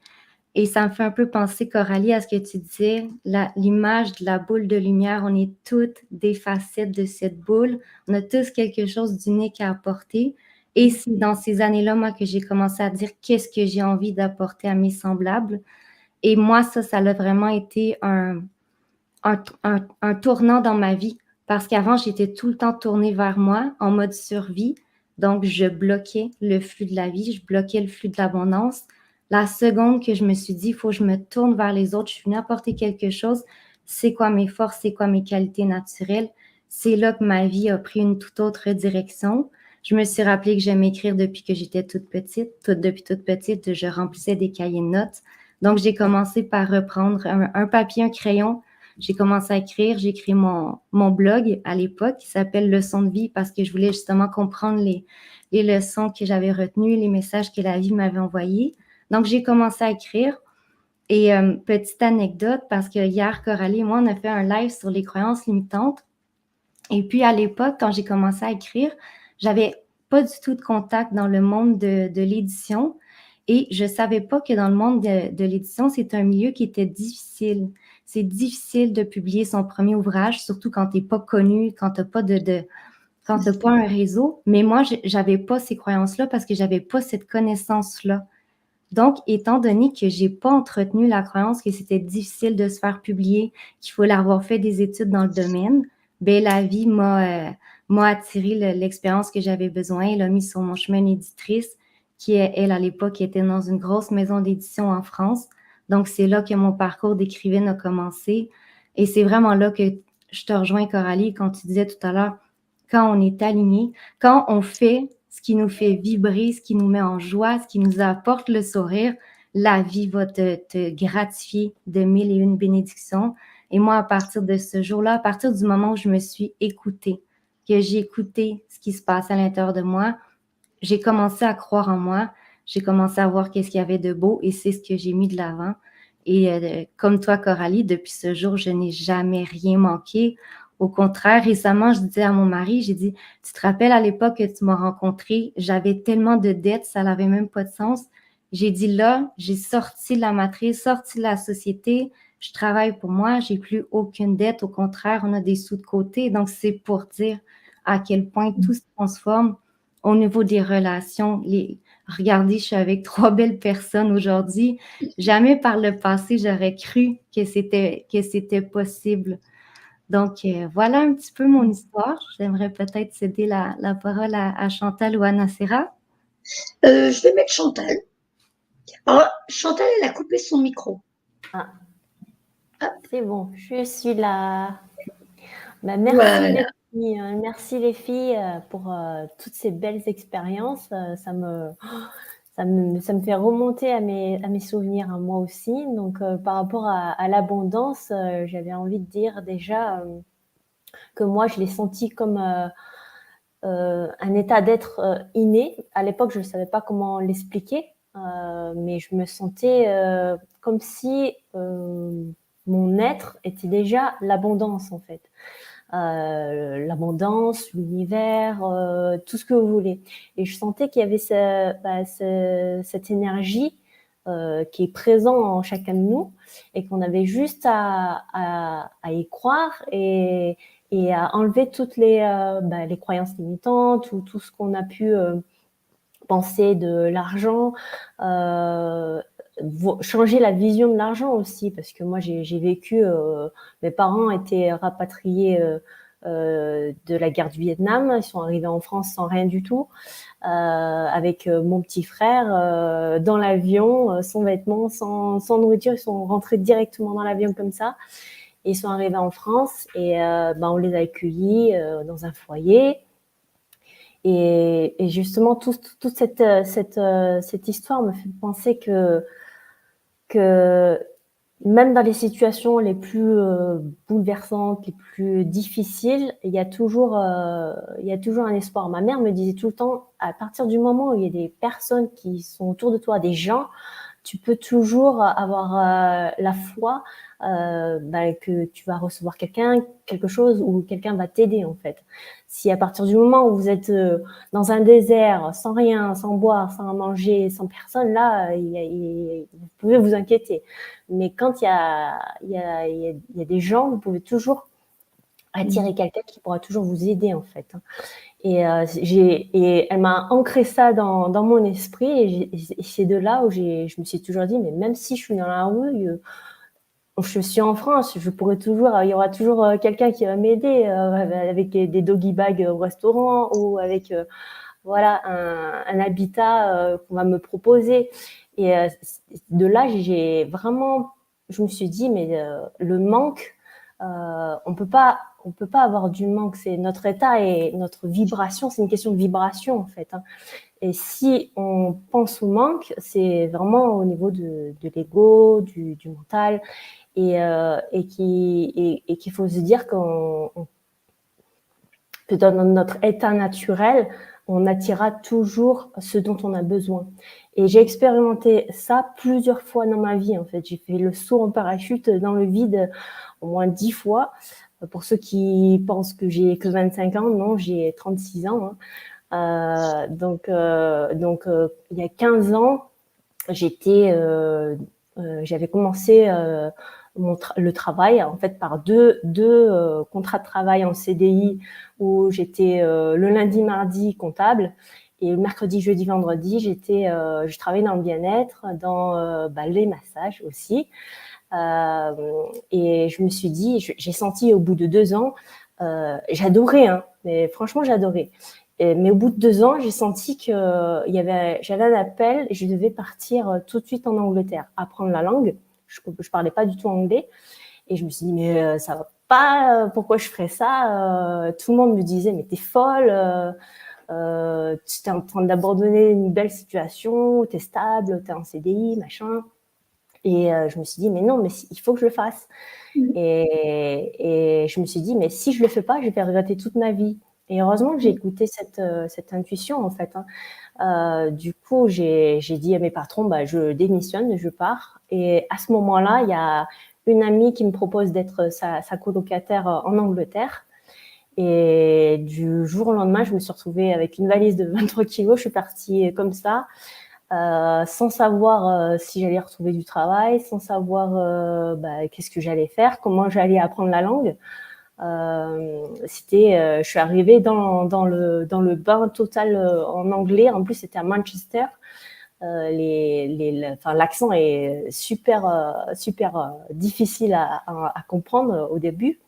Et ça me fait un peu penser, Coralie, à ce que tu disais, l'image de la boule de lumière. On est toutes des facettes de cette boule. On a tous quelque chose d'unique à apporter. Et c'est dans ces années-là, moi, que j'ai commencé à dire qu'est-ce que j'ai envie d'apporter à mes semblables. Et moi, ça a vraiment été un tournant dans ma vie. Parce qu'avant, j'étais tout le temps tournée vers moi, en mode survie. Donc, je bloquais le flux de la vie, je bloquais le flux de l'abondance. La seconde que je me suis dit, il faut que je me tourne vers les autres, je suis venue apporter quelque chose, c'est quoi mes forces, c'est quoi mes qualités naturelles. C'est là que ma vie a pris une toute autre direction. Je me suis rappelé que j'aimais écrire depuis que j'étais toute petite. Depuis toute petite, je remplissais des cahiers de notes. Donc, j'ai commencé par reprendre un papier, un crayon. J'ai commencé à écrire. J'ai écrit mon blog à l'époque qui s'appelle Leçons de vie parce que je voulais justement comprendre les leçons que j'avais retenues, les messages que la vie m'avait envoyés. Donc, j'ai commencé à écrire. Et petite anecdote, parce que hier, Coralie et moi, on a fait un live sur les croyances limitantes. Et puis, à l'époque, quand j'ai commencé à écrire, j'avais pas du tout de contact dans le monde de l'édition. Et je savais pas que dans le monde de l'édition, c'est un milieu qui était difficile. C'est difficile de publier son premier ouvrage, surtout quand tu n'es pas connu, quand tu n'as pas quand t'as pas un réseau. Mais moi, j'avais pas ces croyances-là parce que j'avais pas cette connaissance-là. Donc, étant donné que j'ai pas entretenu la croyance que c'était difficile de se faire publier, qu'il fallait avoir fait des études dans le domaine, ben la vie m'a attiré l'expérience que j'avais besoin. Elle a mis sur mon chemin une éditrice qui, elle, à l'époque, était dans une grosse maison d'édition en France. Donc, c'est là que mon parcours d'écrivaine a commencé. Et c'est vraiment là que je te rejoins, Coralie, quand tu disais tout à l'heure, quand on est aligné, quand on fait ce qui nous fait vibrer, ce qui nous met en joie, ce qui nous apporte le sourire, la vie va te gratifier de mille et une bénédictions. Et moi, à partir de ce jour-là, à partir du moment où je me suis écoutée, que j'ai écouté ce qui se passe à l'intérieur de moi, j'ai commencé à croire en moi, j'ai commencé à voir qu'est-ce qu'il y avait de beau et c'est ce que j'ai mis de l'avant. Et comme toi, Coralie, depuis ce jour, je n'ai jamais rien manqué. Au contraire, récemment, je disais à mon mari, j'ai dit, tu te rappelles à l'époque que tu m'as rencontrée, j'avais tellement de dettes, ça n'avait même pas de sens. J'ai dit là, j'ai sorti de la matrice, sorti de la société, je travaille pour moi, j'ai plus aucune dette. Au contraire, on a des sous de côté. Donc, c'est pour dire à quel point tout se transforme au niveau des relations. Regardez, je suis avec 3 belles personnes aujourd'hui. Jamais par le passé, j'aurais cru que c'était possible. Donc, voilà un petit peu mon histoire. J'aimerais peut-être céder la parole à Chantal ou à Nacera. Je vais mettre Chantal. Alors, Chantal, elle a coupé son micro. Ah. C'est bon, je suis là. Bah, merci, Voilà. les filles, merci les filles pour toutes ces belles expériences. Ça me fait remonter à mes souvenirs, hein, moi aussi. Donc, par rapport à l'abondance, j'avais envie de dire déjà que moi, je l'ai senti comme un état d'être inné. À l'époque, je ne savais pas comment l'expliquer, mais je me sentais comme si mon être était déjà l'abondance, en fait. L'abondance, l'univers, tout ce que vous voulez. Et je sentais qu'il y avait cette énergie qui est présente en chacun de nous et qu'on avait juste à y croire et à enlever toutes les croyances limitantes ou tout ce qu'on a pu penser de l'argent, changer la vision de l'argent aussi, parce que moi j'ai vécu, mes parents étaient rapatriés de la guerre du Vietnam, ils sont arrivés en France sans rien du tout, avec mon petit frère dans l'avion, sans vêtements, sans nourriture, ils sont rentrés directement dans l'avion comme ça. Et ils sont arrivés en France et on les a accueillis dans un foyer. Et justement, toute cette histoire me fait penser que même dans les situations les plus bouleversantes, les plus difficiles, il y a toujours un espoir. Ma mère me disait tout le temps, à partir du moment où il y a des personnes qui sont autour de toi, des gens, tu peux toujours avoir la foi que tu vas recevoir quelque chose, ou quelqu'un va t'aider en fait. Si à partir du moment où vous êtes dans un désert, sans rien, sans boire, sans manger, sans personne, là, vous pouvez vous inquiéter. Mais quand il y a des gens, vous pouvez toujours attirer quelqu'un qui pourra toujours vous aider en fait. Et elle m'a ancré ça dans mon esprit, et c'est de là où je me suis toujours dit, mais même si je suis dans la rue, je suis en France, il y aura toujours quelqu'un qui va m'aider avec des doggy bags au restaurant, ou avec voilà un habitat qu'on va me proposer. Et de là, je me suis dit, mais le manque, on peut pas avoir du manque. C'est notre état et notre vibration. C'est une question de vibration en fait. Et si on pense au manque, c'est vraiment au niveau de l'ego, du mental, et qu'il faut se dire que dans notre état naturel, on attirera toujours ce dont on a besoin. Et j'ai expérimenté ça plusieurs fois dans ma vie, en fait. J'ai fait le saut en parachute dans le vide au moins 10 fois. Pour ceux qui pensent que j'ai que 25 ans, non, j'ai 36 ans. Donc, il y a 15 ans, j'avais commencé le travail, en fait, par deux contrats de travail en CDI, où j'étais le lundi, mardi comptable, et le mercredi, jeudi, vendredi, je travaillais dans le bien-être, dans les massages aussi. Et je me suis dit, j'ai senti au bout de 2 ans, j'adorais, mais franchement j'adorais. Mais au bout de 2 ans, j'ai senti que j'avais un appel, et je devais partir tout de suite en Angleterre, apprendre la langue. Je parlais pas du tout anglais, et je me suis dit, mais ça va pas, pourquoi je ferais ça? Tout le monde me disait, mais t'es folle, tu es en train d'abandonner une belle situation, t'es stable, t'es en CDI, machin. Et je me suis dit, mais non, mais il faut que je le fasse. Et je me suis dit, mais si je le fais pas, je vais regretter toute ma vie. Et heureusement que j'ai écouté cette intuition, en fait. Du coup, j'ai dit à mes patrons, je démissionne, je pars. Et à ce moment-là, il y a une amie qui me propose d'être sa colocataire en Angleterre. Et du jour au lendemain, je me suis retrouvée avec une valise de 23 kilos. Je suis partie comme ça, sans savoir si j'allais retrouver du travail, sans savoir qu'est-ce que j'allais faire, comment j'allais apprendre la langue. Je suis arrivée dans le bain total en anglais. En plus, c'était à Manchester. L'accent est super difficile à comprendre au début.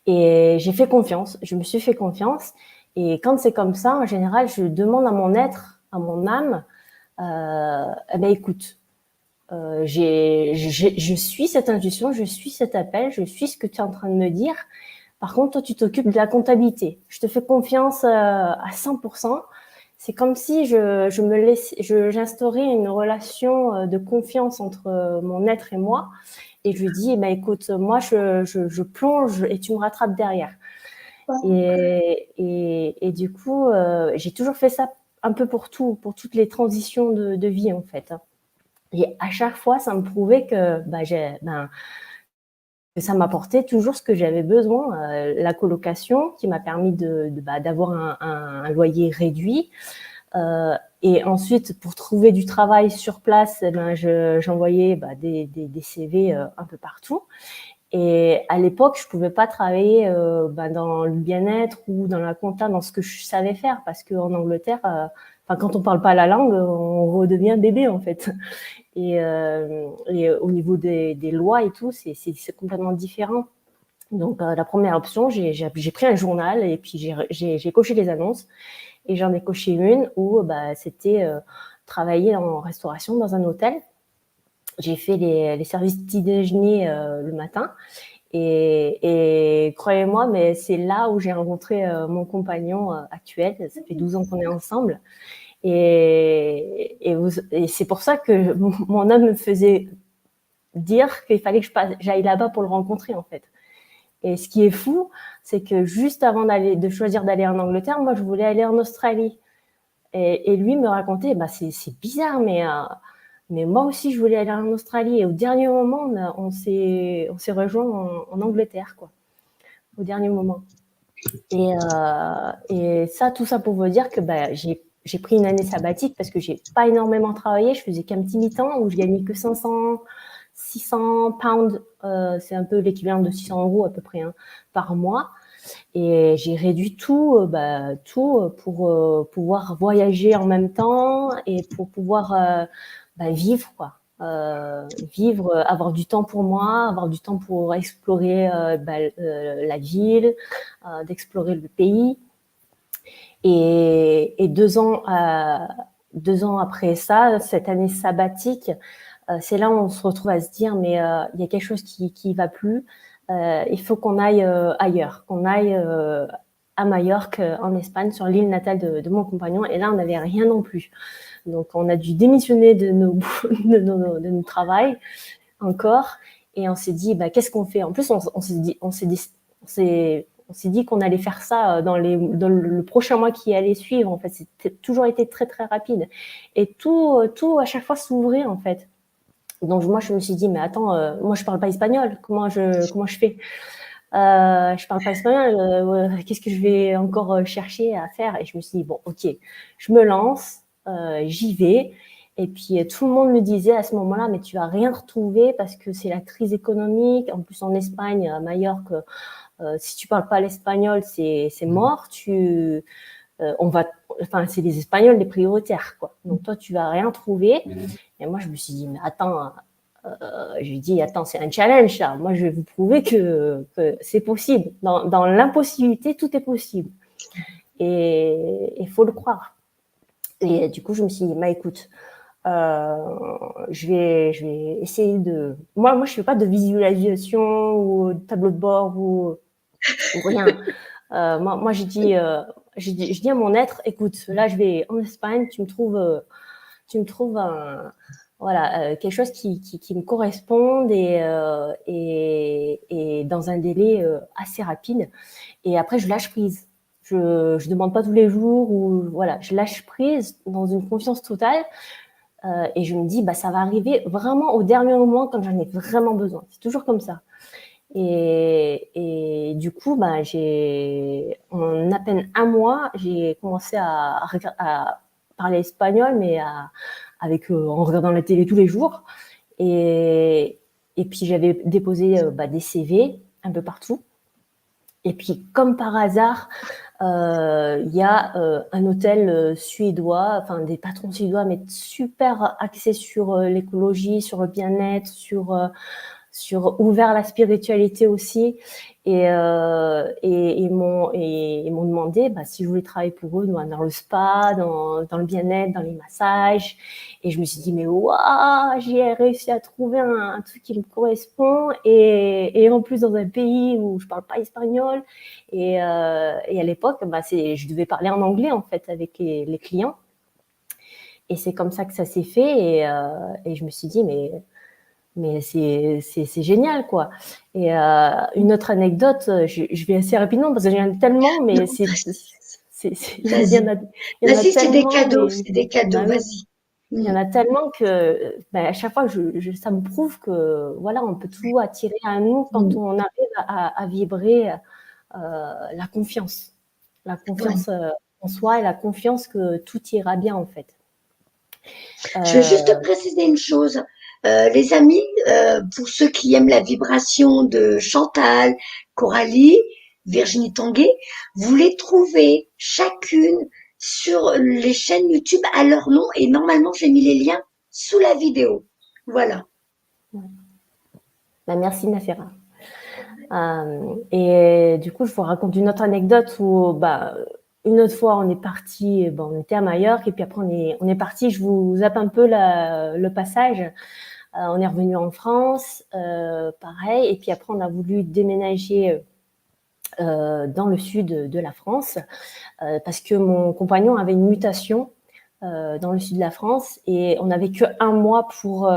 Et j'ai fait confiance. Je me suis fait confiance. Et quand c'est comme ça, en général, je demande à mon être, à mon âme, écoute, je suis cette intuition, je suis cet appel, je suis ce que tu es en train de me dire. Par contre, toi, tu t'occupes de la comptabilité. Je te fais confiance à 100%. C'est comme si j'instaurais une relation de confiance entre mon être et moi. Et je lui dis, écoute, moi, je plonge et tu me rattrapes derrière. Et du coup, j'ai toujours fait ça un peu pour toutes les transitions de vie, en fait. Et à chaque fois, ça me prouvait que ça m'apportait toujours ce que j'avais besoin. La colocation qui m'a permis d'avoir un loyer réduit. Et ensuite, pour trouver du travail sur place, j'envoyais des CV un peu partout. Et à l'époque, je pouvais pas travailler dans le bien-être ou dans la compta, dans ce que je savais faire, parce qu'en Angleterre, quand on parle pas la langue, on redevient bébé en fait. Et au niveau des lois et tout, c'est complètement différent. Donc la première option, j'ai pris un journal et puis j'ai coché les annonces, et j'en ai coché une où c'était travailler en restauration dans un hôtel. j'ai fait les services petit déjeuner le matin. Et croyez-moi, mais c'est là où j'ai rencontré mon compagnon actuel. Ça fait 12 ans qu'on est ensemble. Et c'est pour ça que mon homme me faisait dire qu'il fallait que j'aille là-bas pour le rencontrer, en fait. Et ce qui est fou, c'est que juste avant de choisir d'aller en Angleterre, moi, je voulais aller en Australie. Et lui me racontait, bah, c'est bizarre, mais moi aussi, je voulais aller en Australie. Et au dernier moment, on s'est rejoint en Angleterre, quoi. Au dernier moment. Et ça, tout ça pour vous dire que bah, j'ai pris une année sabbatique parce que j'ai pas énormément travaillé. Je faisais qu'un petit mi-temps où je gagnais que 600 pounds. C'est un peu l'équivalent de 600 € à peu près par mois. Et j'ai réduit tout pour pouvoir voyager en même temps et pour pouvoir vivre, quoi. Vivre, avoir du temps pour moi, avoir du temps pour explorer la ville, d'explorer le pays. Et 2 ans après ça, cette année sabbatique, c'est là où on se retrouve à se dire mais il y a quelque chose qui va plus. Il faut qu'on aille ailleurs, qu'on aille à Majorque, en Espagne, sur l'île natale de mon compagnon. Et là, on n'avait rien non plus. Donc, on a dû démissionner de nos travail encore. Et on s'est dit, bah, qu'est-ce qu'on fait? En plus, on s'est dit qu'on allait faire ça dans le prochain mois qui allait suivre. En fait, c'était toujours été très, très rapide. Et tout à chaque fois s'ouvrait, en fait. Donc moi je me suis dit mais attends, moi je parle pas espagnol, comment je fais? Je parle pas espagnol, qu'est-ce que je vais encore chercher à faire? Et je me suis dit bon ok, je me lance, j'y vais. Et puis tout le monde me disait à ce moment-là mais tu vas rien retrouver parce que c'est la crise économique. En plus en Espagne, à Majorque, si tu parles pas l'espagnol c'est mort. C'est les Espagnols les prioritaires, quoi. Donc toi, tu vas rien trouver. Et moi, je me suis dit, mais attends, je lui dis, attends, c'est un challenge, ça. Moi, je vais vous prouver que c'est possible. Dans l'impossibilité, tout est possible. Et il faut le croire. Et du coup, je me suis dit, écoute, je vais essayer de. Moi, je fais pas de visualisation ou de tableau de bord ou rien. Moi, je dis à mon être, écoute, là, je vais en Espagne, tu me trouves quelque chose qui me corresponde et dans un délai assez rapide. Et après, je lâche prise. Je demande pas tous les jours ou voilà, je lâche prise dans une confiance totale. Et je me dis, bah, ça va arriver vraiment au dernier moment quand j'en ai vraiment besoin. C'est toujours comme ça. Et du coup, bah, en à peine un mois, j'ai commencé à parler espagnol, mais en regardant la télé tous les jours. Et puis, j'avais déposé des CV un peu partout. Et puis, comme par hasard, il y a un hôtel suédois, enfin des patrons suédois, mais super axés sur l'écologie, sur le bien-être, sur ouvert la spiritualité aussi. Et ils m'ont demandé si je voulais travailler pour eux dans le spa, dans le bien-être, dans les massages. Et je me suis dit mais waouh, j'ai réussi à trouver un truc qui me correspond et en plus dans un pays où je parle pas espagnol. Et à l'époque je devais parler en anglais en fait avec les clients. Et c'est comme ça que ça s'est fait. Et je me suis dit mais c'est génial, quoi. Et une autre anecdote, je vais assez rapidement parce que j'en ai tellement, mais il y en a Vas-y, c'est des tellement, cadeaux, mais c'est des cadeaux, vas-y. il y en a tellement que à chaque fois, ça me prouve que voilà, on peut tout attirer à nous quand on arrive à vibrer la confiance en soi et la confiance que tout ira bien, en fait. Je veux juste préciser une chose. Les amis, pour ceux qui aiment la vibration de Chantal, Coralie, Virginie Tanguay, vous les trouvez chacune sur les chaînes YouTube à leur nom et normalement j'ai mis les liens sous la vidéo. Voilà. Merci Nafira. Et du coup, je vous raconte une autre anecdote où une autre fois, on est parti, on était à Majorque et puis après on est parti. Je vous zappe un peu le passage. On est revenu en France, pareil. Et puis après, on a voulu déménager dans le sud de la France parce que mon compagnon avait une mutation dans le sud de la France et on n'avait que 1 mois pour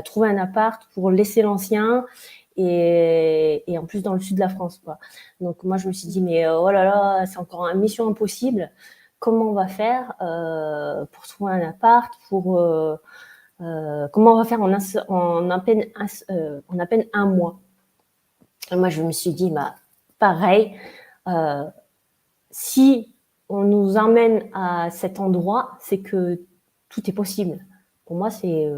trouver un appart, pour laisser l'ancien et en plus dans le sud de la France, quoi. Donc moi je me suis dit mais oh là là, c'est encore une mission impossible. Comment on va faire pour trouver un appart, comment on va faire en à peine 1 mois. Et moi je me suis dit pareil, si on nous emmène à cet endroit, c'est que tout est possible. Pour moi, c'est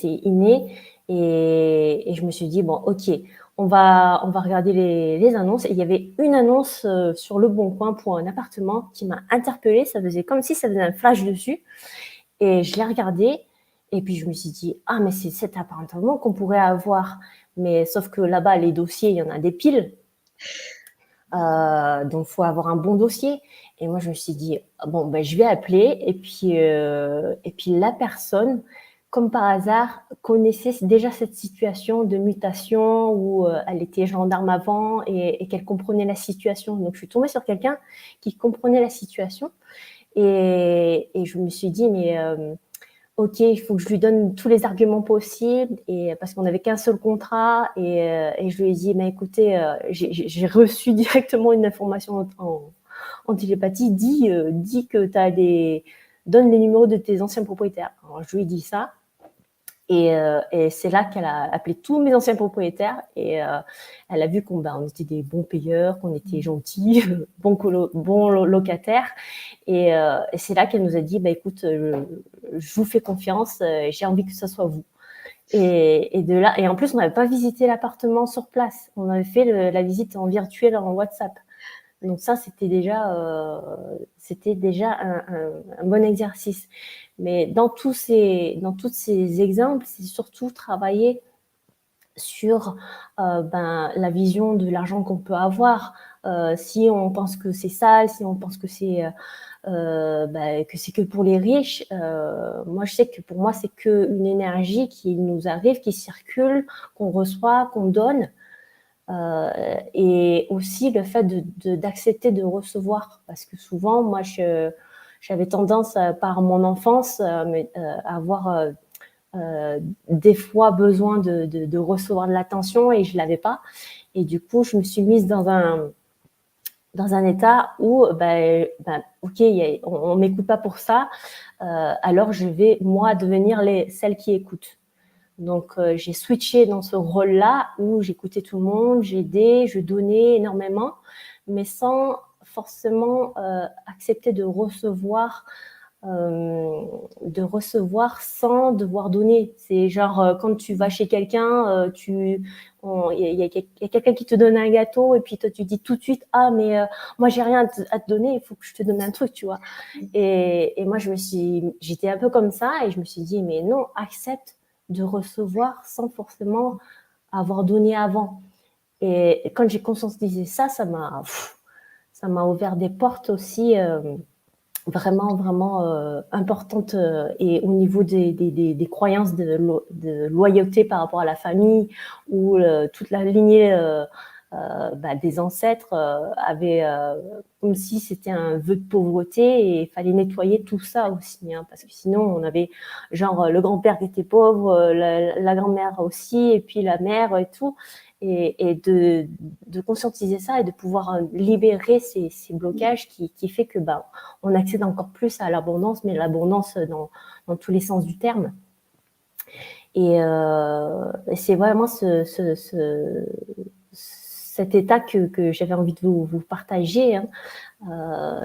inné. Et je me suis dit, bon, ok, on va regarder les annonces. Et il y avait une annonce sur Le Bon Coin pour un appartement qui m'a interpellée. Ça faisait comme si ça faisait un flash dessus. Et je l'ai regardé. Et puis, je me suis dit, ah, mais c'est cet appartement qu'on pourrait avoir. Mais sauf que là-bas, les dossiers, il y en a des piles. Donc, il faut avoir un bon dossier. Et moi, je me suis dit, bon, je vais appeler. Et puis la personne, comme par hasard, connaissait déjà cette situation de mutation où elle était gendarme avant et qu'elle comprenait la situation. Donc, je suis tombée sur quelqu'un qui comprenait la situation. Et je me suis dit, mais ok, il faut que je lui donne tous les arguments possibles, et parce qu'on n'avait qu'un seul contrat, et je lui ai dit, écoutez, j'ai reçu directement une information en télépathie, dis que donne les numéros de tes anciens propriétaires. Alors je lui ai dit ça, et c'est là qu'elle a appelé tous mes anciens propriétaires, et elle a vu qu'on était des bons payeurs, qu'on était gentils, bons locataires, et c'est là qu'elle nous a dit, écoute, je vous fais confiance, j'ai envie que ce soit vous. Et de là, et en plus, on n'avait pas visité l'appartement sur place. On avait fait la visite en virtuel en WhatsApp. Donc ça, c'était déjà un bon exercice. Mais dans tous ces exemples, c'est surtout travailler sur la vision de l'argent qu'on peut avoir. Si on pense que c'est sale, si on pense que c'est que pour les riches, moi je sais que pour moi c'est qu'une énergie qui nous arrive, qui circule, qu'on reçoit, qu'on donne. Et aussi le fait d'accepter de recevoir, parce que souvent moi j'avais tendance par mon enfance à avoir des fois besoin de recevoir de l'attention et je l'avais pas, et du coup je me suis mise dans un état où ok, on m'écoute pas pour ça, alors je vais moi devenir celle qui écoute. Donc, j'ai switché dans ce rôle-là où j'écoutais tout le monde, j'aidais, je donnais énormément, mais sans forcément accepter de recevoir sans devoir donner. C'est genre quand tu vas chez quelqu'un, il y a quelqu'un qui te donne un gâteau et puis toi tu dis tout de suite, ah mais moi j'ai rien à te donner, il faut que je te donne un truc, tu vois. Et moi j'étais un peu comme ça et je me suis dit mais non, accepte de recevoir sans forcément avoir donné avant. Et quand j'ai conscientisé ça, ça m'a ouvert des portes aussi vraiment importantes, et au niveau des croyances de loyauté par rapport à la famille, où toute la lignée des ancêtres avait comme si c'était un vœu de pauvreté, et il fallait nettoyer tout ça aussi, parce que sinon on avait genre le grand-père qui était pauvre, la grand-mère aussi, et puis la mère et tout, et de conscientiser ça et de pouvoir libérer ces blocages qui fait que on accède encore plus à l'abondance, mais l'abondance dans tous les sens du terme. Et c'est vraiment cet état que j'avais envie de vous partager.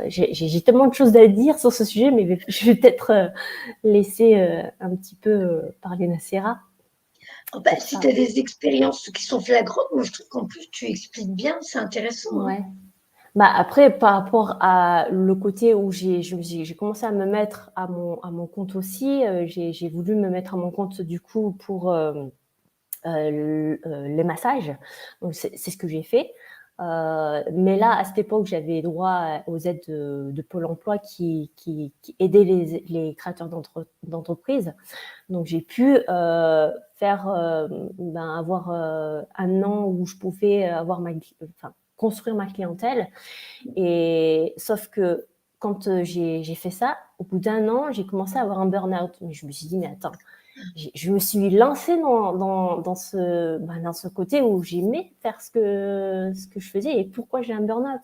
J'ai tellement de choses à dire sur ce sujet, mais je vais peut-être laisser un petit peu parler Nacera. Si tu as des expériences qui sont flagrantes, moi je trouve qu'en plus tu expliques bien, c'est intéressant. Ouais. Après, par rapport à le côté où j'ai commencé à me mettre à mon compte aussi, j'ai voulu me mettre à mon compte du coup pour les massages. Donc c'est ce que j'ai fait. Mais là, à cette époque, j'avais droit aux aides de Pôle emploi qui aidaient les créateurs d'entreprises. Donc, j'ai pu avoir un an où je pouvais construire ma clientèle. Et sauf que quand j'ai fait ça, au bout d'1 an, j'ai commencé à avoir un burn-out. Mais je me suis dit, mais attends, je me suis lancée dans ce côté où j'aimais faire ce que je faisais et pourquoi j'ai un burn-out.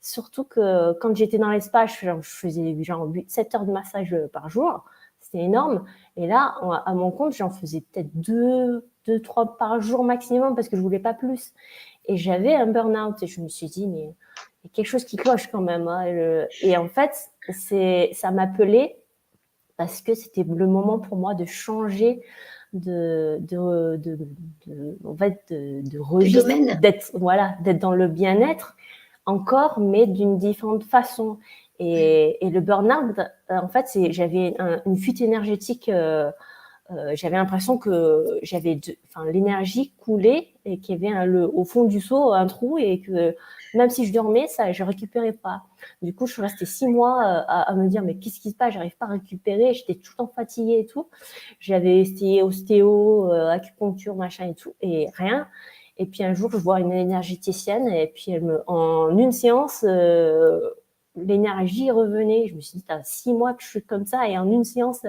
Surtout que quand j'étais dans l'espace, je faisais genre 7 heures de massage par jour. C'était énorme. Et là, à mon compte, j'en faisais peut-être 2, 3 par jour maximum parce que je voulais pas plus. Et j'avais un burn-out et je me suis dit, mais il y a quelque chose qui cloche quand même. Hein. Et en fait, ça m'appelait parce que c'était le moment pour moi de changer de registre, d'être dans le bien-être encore, mais d'une différente façon. Et le burn-out, en fait, j'avais une fuite énergétique. J'avais l'impression que l'énergie coulait et qu'il y avait au fond du seau un trou et que même si je dormais, je récupérais pas. Du coup, je suis restée 6 mois à me dire mais qu'est-ce qui se passe? J'arrive pas à récupérer. J'étais tout le temps fatiguée et tout. J'avais essayé ostéo, acupuncture, machin et tout et rien. Et puis un jour, je vois une énergéticienne et puis en une séance, l'énergie revenait. Je me suis dit, t'as 6 mois que je suis comme ça et en une séance.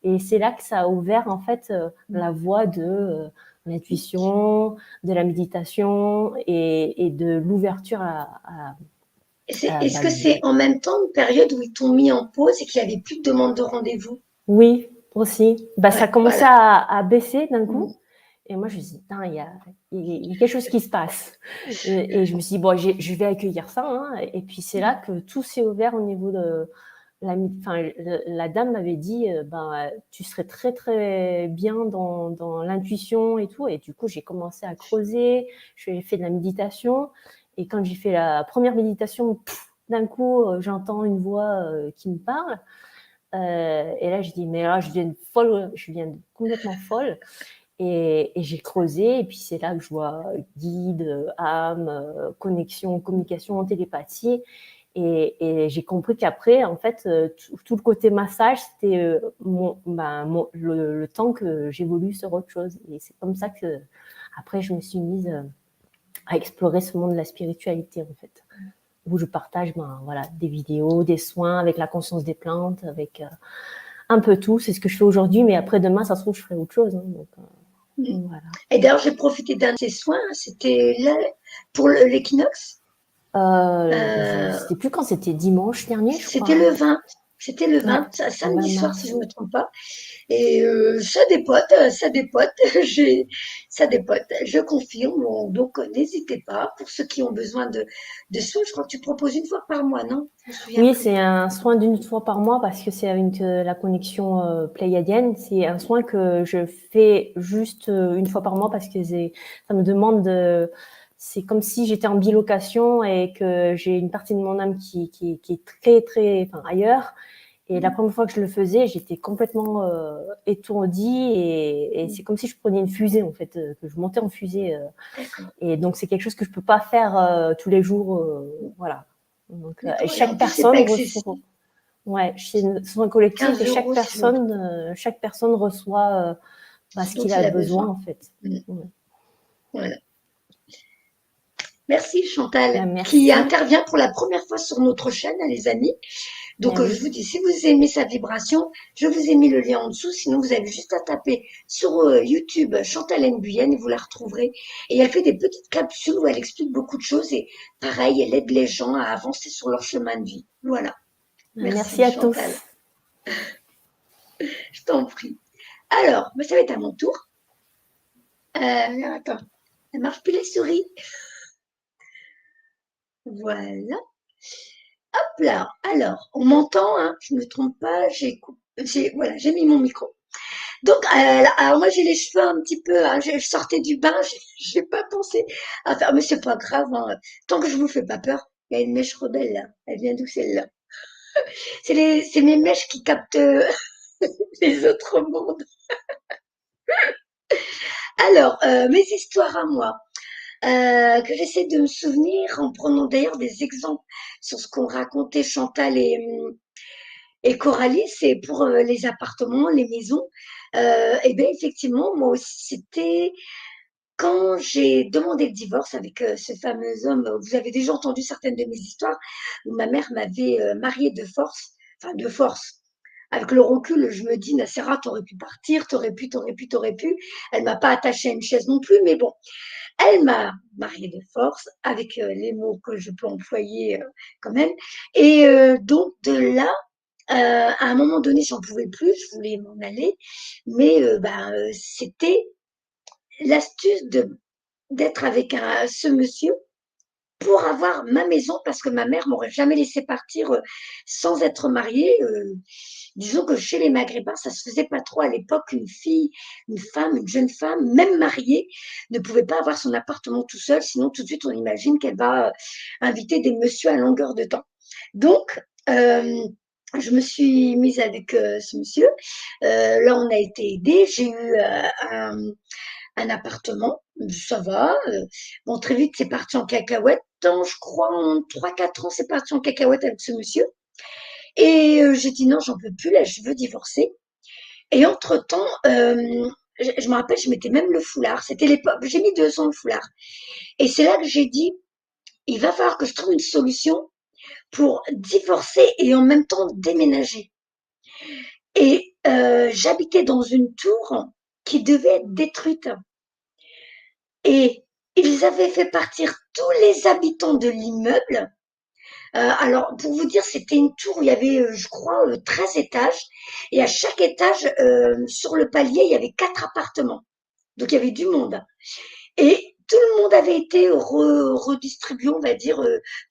Et c'est là que ça a ouvert en fait la voie de l'intuition, de la méditation et de l'ouverture Est-ce que c'est en même temps une période où ils t'ont mis en pause et qu'il n'y avait plus de demande de rendez-vous? Oui, aussi. Ça commençait à baisser d'un coup. Et moi, je me suis dit, il y a quelque chose qui se passe. Et je me suis dit, bon, je vais accueillir ça. Hein. Et puis, c'est là que tout s'est ouvert au niveau de la dame m'avait dit, tu serais très, très bien dans l'intuition et tout. Et du coup, j'ai commencé à creuser. J'ai fait de la méditation. Et quand j'ai fait la première méditation, d'un coup, j'entends une voix qui me parle. Et là, je dis, mais là, je deviens complètement folle. Et j'ai creusé, et puis c'est là que je vois guide, âme, connexion, communication, télépathie. Et j'ai compris qu'après, en fait, tout le côté massage, c'était le temps que j'évolue sur autre chose. Et c'est comme ça que, après, je me suis mise à explorer ce monde de la spiritualité, en fait, où je partage des vidéos, des soins avec la conscience des plantes, avec un peu tout. C'est ce que je fais aujourd'hui, mais après demain, ça se trouve, je ferai autre chose. Hein, donc, voilà. Et d'ailleurs, j'ai profité d'un de ces soins. C'était là pour l'équinoxe. Je ne sais plus quand, c'était dimanche dernier, je crois. C'était le 20. C'était le 20, samedi soir, si je ne me trompe pas. Et ça dépote, ça dépote, ça dépote, je confirme. Donc, n'hésitez pas, pour ceux qui ont besoin de soins, je crois que tu proposes une fois par mois, non? Oui, c'est un soin d'une fois par mois parce que c'est avec la connexion pléiadienne. C'est un soin que je fais juste une fois par mois parce que ça me demande de... C'est comme si j'étais en bilocation et que j'ai une partie de mon âme qui est très, très ailleurs. Et la première fois que je le faisais, j'étais complètement étourdie et c'est comme si je prenais une fusée, en fait, que je montais en fusée. Et donc, c'est quelque chose que je peux pas faire tous les jours. Voilà. Donc, et chaque personne reçoit... Ouais, c'est un collectif et chaque personne reçoit ce qu'il a besoin, en fait. Voilà. Merci Chantal, Merci. qui intervient pour la première fois sur notre chaîne, les amis. Donc, je vous dis, si vous aimez sa vibration, je vous ai mis le lien en dessous. Sinon, vous avez juste à taper sur YouTube Chantal Nguyen et vous la retrouverez. Et elle fait des petites capsules où elle explique beaucoup de choses. Et pareil, elle aide les gens à avancer sur leur chemin de vie. Voilà. Merci à Chantal. tous. Je t'en prie. Alors, ça va être à mon tour. Attends, ça marche plus les souris. Voilà. Hop là. Alors, on m'entend, hein, je ne me trompe pas. J'ai mis mon micro. Donc, alors moi j'ai les cheveux un petit peu, hein, je sortais du bain, j'ai pas pensé à faire, mais c'est pas grave, hein, tant que je vous fais pas peur. Il y a une mèche rebelle là, elle vient d'où celle-là? C'est mes mèches qui captent les autres mondes. Alors, mes histoires à moi. que j'essaie de me souvenir en prenant d'ailleurs des exemples sur ce qu'ont raconté Chantal et Coralie, c'est pour les appartements, les maisons. Et bien effectivement, moi aussi, c'était quand j'ai demandé le divorce avec ce fameux homme. Vous avez déjà entendu certaines de mes histoires où ma mère m'avait mariée de force, enfin de force. Avec le recul, je me dis, Nacera, t'aurais pu partir, t'aurais pu. Elle m'a pas attachée à une chaise non plus, mais bon, elle m'a mariée de force avec les mots que je peux employer quand même. Et donc de là, à un moment donné, j'en pouvais plus, je voulais m'en aller, mais c'était l'astuce de d'être avec ce monsieur pour avoir ma maison parce que ma mère m'aurait jamais laissé partir sans être mariée. Disons que chez les Maghrébins, ça se faisait pas trop à l'époque. Une fille, une femme, une jeune femme, même mariée, ne pouvait pas avoir son appartement tout seul, sinon tout de suite on imagine qu'elle va inviter des messieurs à longueur de temps. Donc, je me suis mise avec ce monsieur. Là, on a été aidés. J'ai eu un appartement, ça va. Bon, très vite, c'est parti en cacahuète. Je crois, en 3-4 ans, c'est parti en cacahuète avec ce monsieur. Et j'ai dit non, j'en peux plus, là, je veux divorcer. Et entre-temps, je me rappelle, je mettais même le foulard. C'était l'époque, j'ai mis 2 ans le foulard. Et c'est là que j'ai dit, il va falloir que je trouve une solution pour divorcer et en même temps déménager. Et j'habitais dans une tour qui devait être détruite. Et ils avaient fait partir tous les habitants de l'immeuble. Alors, pour vous dire, c'était une tour où il y avait, je crois, 13 étages. Et à chaque étage, sur le palier, il y avait 4 appartements. Donc, il y avait du monde. Et tout le monde avait été redistribué, on va dire.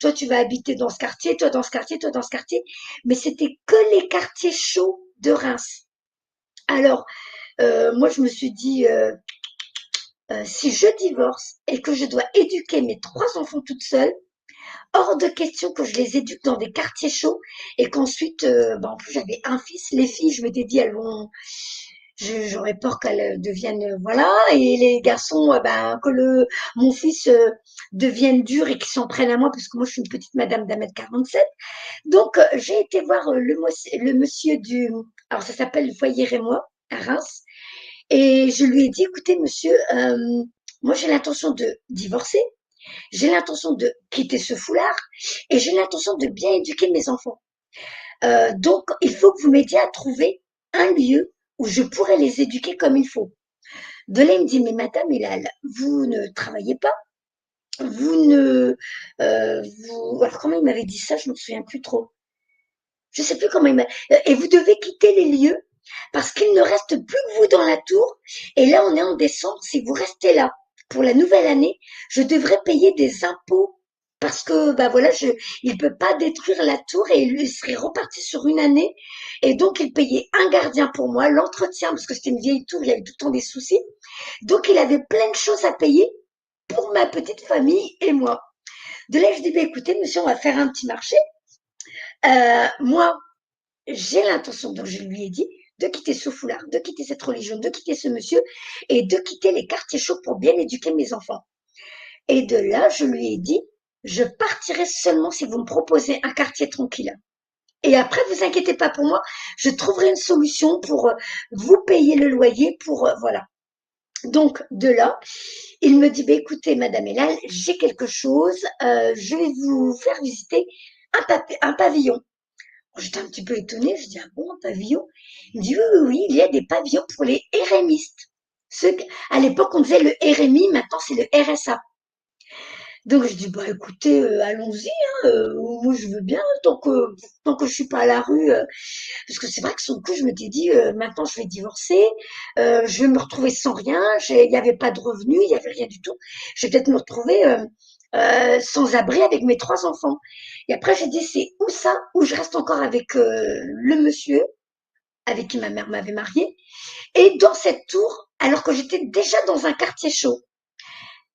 Toi, tu vas habiter dans ce quartier, toi dans ce quartier, toi dans ce quartier. Mais c'était que les quartiers chauds de Reims. Alors, moi, je me suis dit, si je divorce et que je dois éduquer mes 3 enfants toute seule, hors de question que je les éduque dans des quartiers chauds et qu'ensuite, en plus j'avais un fils, les filles, je m'étais dit elles vont, j'aurais peur qu'elles deviennent, voilà, et les garçons, mon fils devienne dur et qu'ils s'en prennent à moi parce que moi je suis une petite madame d'1m47. Donc j'ai été voir le monsieur alors ça s'appelle le foyer Rémois à Reims, et je lui ai dit, écoutez monsieur, moi j'ai l'intention de divorcer. J'ai l'intention de quitter ce foulard et j'ai l'intention de bien éduquer mes enfants. Donc, il faut que vous m'aidiez à trouver un lieu où je pourrais les éduquer comme il faut. De là, il me dit, mais madame Elal, vous ne travaillez pas, vous ne... Alors, comment il m'avait dit ça? Je ne me souviens plus trop. Je ne sais plus comment il m'a... Et vous devez quitter les lieux parce qu'il ne reste plus que vous dans la tour. Et là, on est en décembre. Si vous restez là pour la nouvelle année, je devrais payer des impôts parce que, il peut pas détruire la tour et il serait reparti sur une année. Et donc, il payait un gardien pour moi, l'entretien, parce que c'était une vieille tour, il y avait tout le temps des soucis. Donc, il avait plein de choses à payer pour ma petite famille et moi. De là, je dis, écoutez, monsieur, on va faire un petit marché. Moi, j'ai l'intention, donc je lui ai dit, de quitter ce foulard, de quitter cette religion, de quitter ce monsieur et de quitter les quartiers chauds pour bien éduquer mes enfants. Et de là, je lui ai dit, je partirai seulement si vous me proposez un quartier tranquille. Et après, vous inquiétez pas pour moi, je trouverai une solution pour vous payer le loyer, voilà. Donc, de là, il me dit, écoutez, Madame Elal, j'ai quelque chose, je vais vous faire visiter un pavillon. J'étais un petit peu étonnée, je dis, ah bon, un pavillon? Il me dit, oui, oui, oui, il y a des pavillons pour les RMistes. À l'époque, on disait le RMI, maintenant c'est le RSA. Donc je dis, écoutez, allons-y, hein, moi je veux bien, tant que je suis pas à la rue, parce que c'est vrai que sur le coup, je m'étais dit, maintenant je vais divorcer, je vais me retrouver sans rien, il n'y avait pas de revenus, il n'y avait rien du tout, je vais peut-être me retrouver sans abri avec mes 3 enfants. Et après, j'ai dit, c'est où ça, où je reste encore avec le monsieur avec qui ma mère m'avait mariée, et dans cette tour, alors que j'étais déjà dans un quartier chaud.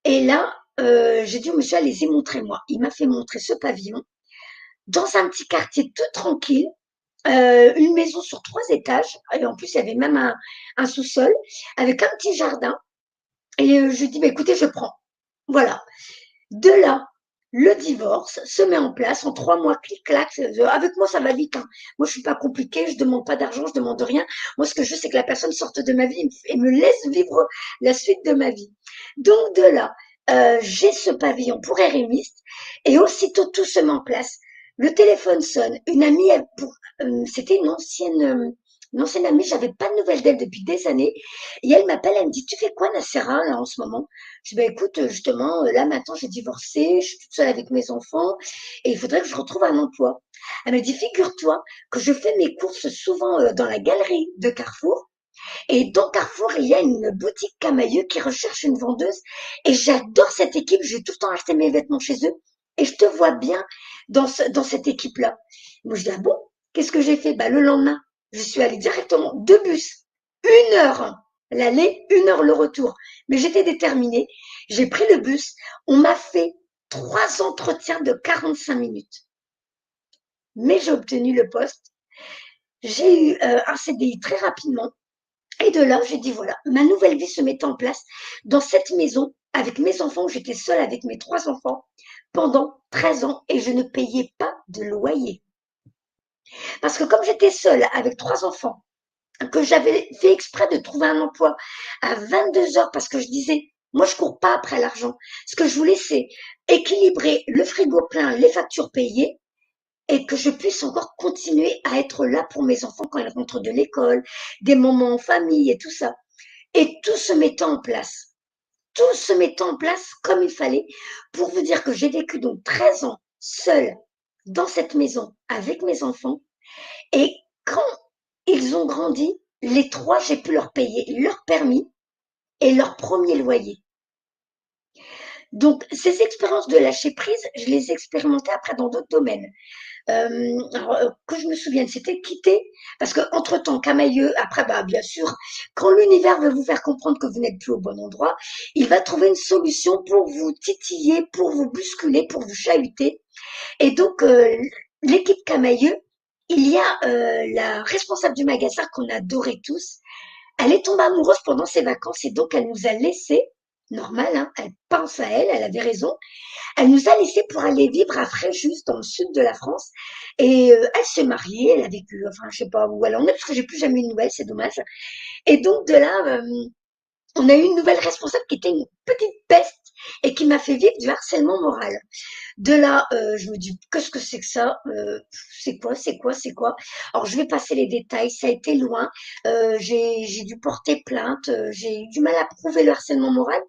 Et là, j'ai dit au monsieur, allez-y, montrez-moi. Il m'a fait montrer ce pavillon dans un petit quartier tout tranquille, une maison sur 3 étages, et en plus, il y avait même un sous-sol, avec un petit jardin. Et je dis, écoutez, je prends. Voilà. De là, le divorce se met en place en 3 mois, clic-clac. Avec moi, ça va vite, hein. Moi, je suis pas compliquée, je demande pas d'argent, je demande rien. Moi, ce que je veux, c'est que la personne sorte de ma vie et me laisse vivre la suite de ma vie. Donc, de là, j'ai ce pavillon pour érémiste et aussitôt tout se met en place. Le téléphone sonne. Une amie, c'était une ancienne amie, j'avais pas de nouvelles d'elle depuis des années. Et elle m'appelle, elle me dit, tu fais quoi, Nassera, là, en ce moment? Je dis, bah, écoute, justement, là, maintenant, j'ai divorcé, je suis toute seule avec mes enfants et il faudrait que je retrouve un emploi. Elle m'a dit, figure-toi que je fais mes courses souvent dans la galerie de Carrefour. Et dans Carrefour, il y a une boutique Camailleux qui recherche une vendeuse. Et j'adore cette équipe. J'ai tout le temps acheté mes vêtements chez eux. Et je te vois bien dans cette équipe-là. Moi, je dis, ah bon, qu'est-ce que j'ai fait? Bah, le lendemain, je suis allée directement, 2 bus, 1 heure l'aller, 1 heure le retour. Mais j'étais déterminée. J'ai pris le bus. On m'a fait 3 entretiens de 45 minutes. Mais j'ai obtenu le poste. J'ai eu un CDI très rapidement. Et de là, j'ai dit, voilà, ma nouvelle vie se met en place dans cette maison avec mes enfants. J'étais seule avec mes 3 enfants pendant 13 ans et je ne payais pas de loyer. Parce que comme j'étais seule avec 3 enfants, que j'avais fait exprès de trouver un emploi à 22 heures parce que je disais, moi, je cours pas après l'argent. Ce que je voulais, c'est équilibrer le frigo plein, les factures payées et que je puisse encore continuer à être là pour mes enfants quand ils rentrent de l'école, des moments en famille et tout ça. Et tout se mettait en place. Tout se mettait en place comme il fallait pour vous dire que j'ai vécu donc 13 ans seule dans cette maison avec mes enfants. Et quand ils ont grandi, les 3, j'ai pu leur payer leur permis et leur premier loyer. Donc, ces expériences de lâcher prise, je les ai expérimentées après dans d'autres domaines. Que je me souvienne, c'était quitter, parce que entre-temps, Camailleux, après, bah, bien sûr, quand l'univers veut vous faire comprendre que vous n'êtes plus au bon endroit, il va trouver une solution pour vous titiller, pour vous bousculer, pour vous chahuter. Et donc, l'équipe Camailleux, il y a la responsable du magasin qu'on adorait tous. Elle est tombée amoureuse pendant ses vacances et donc elle nous a laissé, normal, hein, elle pense à elle, elle avait raison, elle nous a laissés pour aller vivre à Fréjus, dans le sud de la France. Et elle s'est mariée, elle a vécu, enfin, je sais pas où elle en est, parce que j'ai plus jamais eu de nouvelles, c'est dommage. Et donc, de là, on a eu une nouvelle responsable qui était une petite peste et qui m'a fait vivre du harcèlement moral. De là, je me dis, qu'est-ce que c'est que ça? C'est quoi? Alors, je vais passer les détails. Ça a été loin. J'ai dû porter plainte. J'ai eu du mal à prouver le harcèlement moral.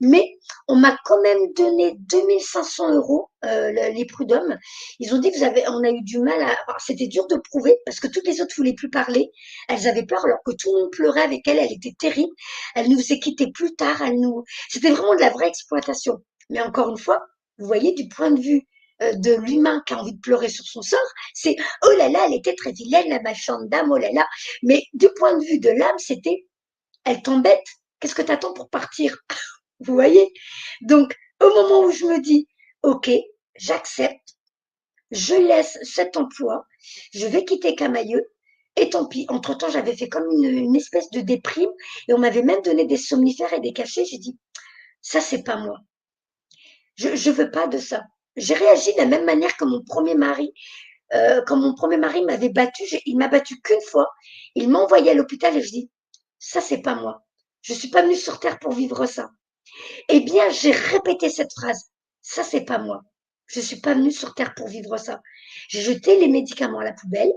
Mais on m'a quand même donné 2 500 € les prud'hommes. Ils ont dit on a eu du mal à. Alors, c'était dur de prouver parce que toutes les autres voulaient plus parler. Elles avaient peur alors que tout le monde pleurait avec elle. Elle était terrible. Elle nous faisait quitter plus tard. C'était vraiment de la vraie exploitation. Mais encore une fois, vous voyez, du point de vue de l'humain qui a envie de pleurer sur son sort, c'est oh là là, elle était très vilaine, la méchante dame, oh là là. Mais du point de vue de l'âme, c'était elle t'embête, qu'est-ce que t'attends pour partir? Vous voyez? Donc, au moment où je me dis, ok, j'accepte, je laisse cet emploi, je vais quitter Camailleux, et tant pis. Entre-temps, j'avais fait comme une espèce de déprime, et on m'avait même donné des somnifères et des cachets. J'ai dit, ça, c'est pas moi. Je veux pas de ça. J'ai réagi de la même manière que mon premier mari. Quand mon premier mari m'avait battu, il m'a battu qu'une fois. Il m'a envoyé à l'hôpital et je dis, ça c'est pas moi. Je suis pas venue sur terre pour vivre ça. Eh bien, j'ai répété cette phrase. Ça c'est pas moi. Je suis pas venue sur terre pour vivre ça. J'ai jeté les médicaments à la poubelle.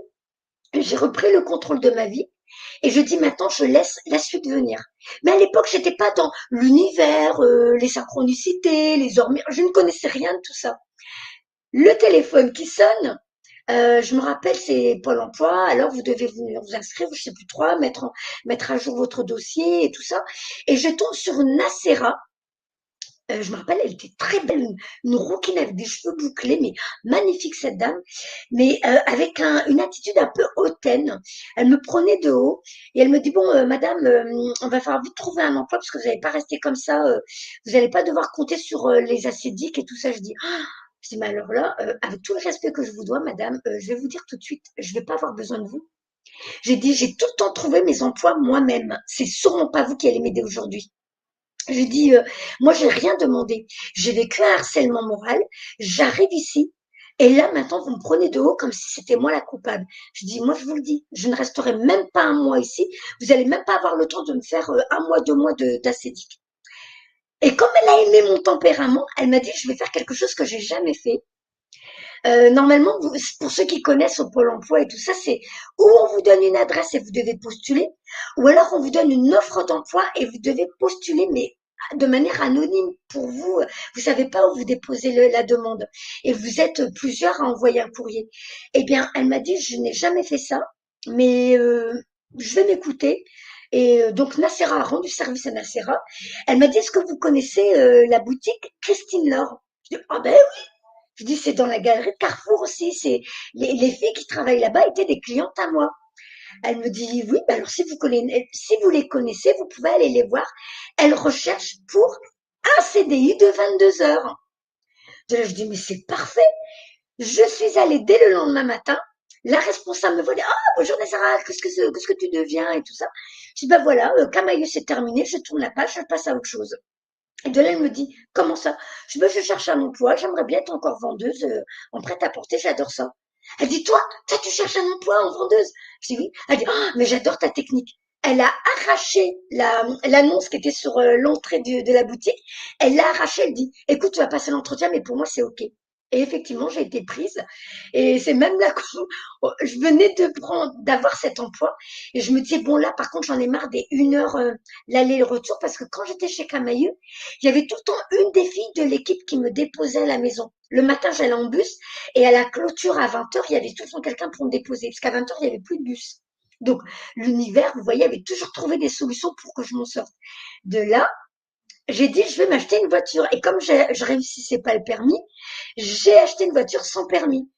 J'ai repris le contrôle de ma vie. Et je dis maintenant, je laisse la suite venir. Mais à l'époque, j'étais pas dans l'univers, les synchronicités, les hormones. Je ne connaissais rien de tout ça. Le téléphone qui sonne, je me rappelle, c'est Pôle emploi. Alors, vous devez vous inscrire, je sais plus trop, mettre à jour votre dossier et tout ça. Et je tombe sur une Nacera. Je me rappelle, elle était très belle, une rouquine avec des cheveux bouclés, mais magnifique cette dame, mais avec une attitude un peu hautaine. Elle me prenait de haut et elle me dit, bon, madame, on va falloir vite trouver un emploi parce que vous n'allez pas rester comme ça, vous n'allez pas devoir compter sur les acédiques et tout ça. Je dis, mais alors là, avec tout le respect que je vous dois, madame, je vais vous dire tout de suite, je vais pas avoir besoin de vous. J'ai dit, j'ai tout le temps trouvé mes emplois moi-même. C'est sûrement pas vous qui allez m'aider aujourd'hui. Je lui dis, moi, j'ai rien demandé. J'ai vécu un harcèlement moral. J'arrive ici. Et là, maintenant, vous me prenez de haut comme si c'était moi la coupable. Je dis, moi, je vous le dis, je ne resterai même pas un mois ici. Vous allez même pas avoir le temps de me faire un mois, 2 mois d'acédique. Et comme elle a aimé mon tempérament, elle m'a dit, je vais faire quelque chose que j'ai jamais fait. Normalement, pour ceux qui connaissent au Pôle emploi et tout ça, c'est où on vous donne une adresse et vous devez postuler, ou alors on vous donne une offre d'emploi et vous devez postuler, mais de manière anonyme pour vous. Vous savez pas où vous déposez la demande et vous êtes plusieurs à envoyer un courrier. Eh bien, elle m'a dit, je n'ai jamais fait ça, mais je vais m'écouter. Et donc Nacera a rendu service à Nacera. Elle m'a dit, est-ce que vous connaissez la boutique Christine Laure? Je dis, ah ben je dis, c'est dans la galerie de Carrefour aussi. C'est les filles qui travaillent là-bas étaient des clientes à moi. Elle me dit, oui, bah alors si vous les connaissez, vous pouvez aller les voir. Elles recherchent pour un CDI de 22 heures. De là, je dis, mais c'est parfait. Je suis allée dès le lendemain matin. La responsable me voit dire, ah, bonjour Sarah, qu'est-ce que tu deviens et tout ça. Je dis, bah voilà, Camailleux c'est terminé, je tourne la page, je passe à autre chose. Et de là, elle me dit, comment ça? Je cherche un emploi, j'aimerais bien être encore vendeuse en prêt-à-porter, j'adore ça. Elle dit, toi, tu cherches un emploi en vendeuse? Je dis oui. Elle dit, ah, mais j'adore ta technique. Elle a arraché l'annonce qui était sur l'entrée de la boutique. Elle l'a arrachée, elle dit, écoute, tu vas passer l'entretien, mais pour moi, c'est OK. Et effectivement, j'ai été prise. Et c'est même là que je venais d'avoir cet emploi. Et je me disais, bon, là, par contre, j'en ai marre des 1 heure l'aller-retour parce que quand j'étais chez Camailleux, il y avait tout le temps une des filles de l'équipe qui me déposait à la maison. Le matin, j'allais en bus et à la clôture à 20 heures, il y avait tout le temps quelqu'un pour me déposer parce qu'à 20 heures, il n'y avait plus de bus. Donc, l'univers, vous voyez, avait toujours trouvé des solutions pour que je m'en sorte. De là, j'ai dit, je vais m'acheter une voiture. Et comme je réussissais pas le permis, j'ai acheté une voiture sans permis.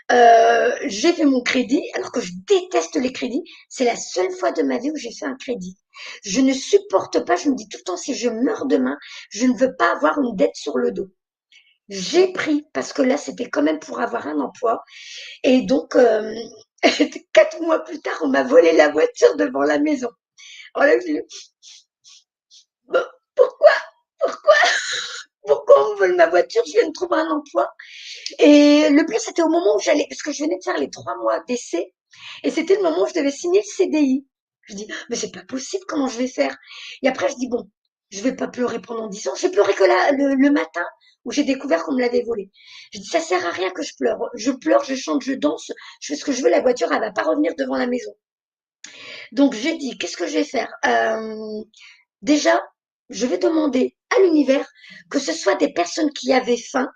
J'ai fait mon crédit, alors que je déteste les crédits. C'est la seule fois de ma vie où j'ai fait un crédit. Je ne supporte pas, je me dis tout le temps, si je meurs demain, je ne veux pas avoir une dette sur le dos. J'ai pris, parce que là, c'était quand même pour avoir un emploi. Et donc, 4 mois plus tard, on m'a volé la voiture devant la maison. Alors là, je dis, bon, pourquoi, pourquoi, pourquoi on me vole ma voiture? Je viens de trouver un emploi. Et le plus, c'était au moment où j'allais, parce que je venais de faire les 3 mois d'essai, et c'était le moment où je devais signer le CDI. Je dis, mais c'est pas possible, comment je vais faire? Et après, je dis, bon, je vais pas pleurer pendant 10 ans. J'ai pleuré que là, le matin où j'ai découvert qu'on me l'avait volé. Je dis, ça sert à rien que je pleure. Je pleure, je chante, je danse, je fais ce que je veux, la voiture, elle va pas revenir devant la maison. Donc, j'ai dit, qu'est-ce que je vais faire? Déjà, je vais demander à l'univers que ce soit des personnes qui avaient faim,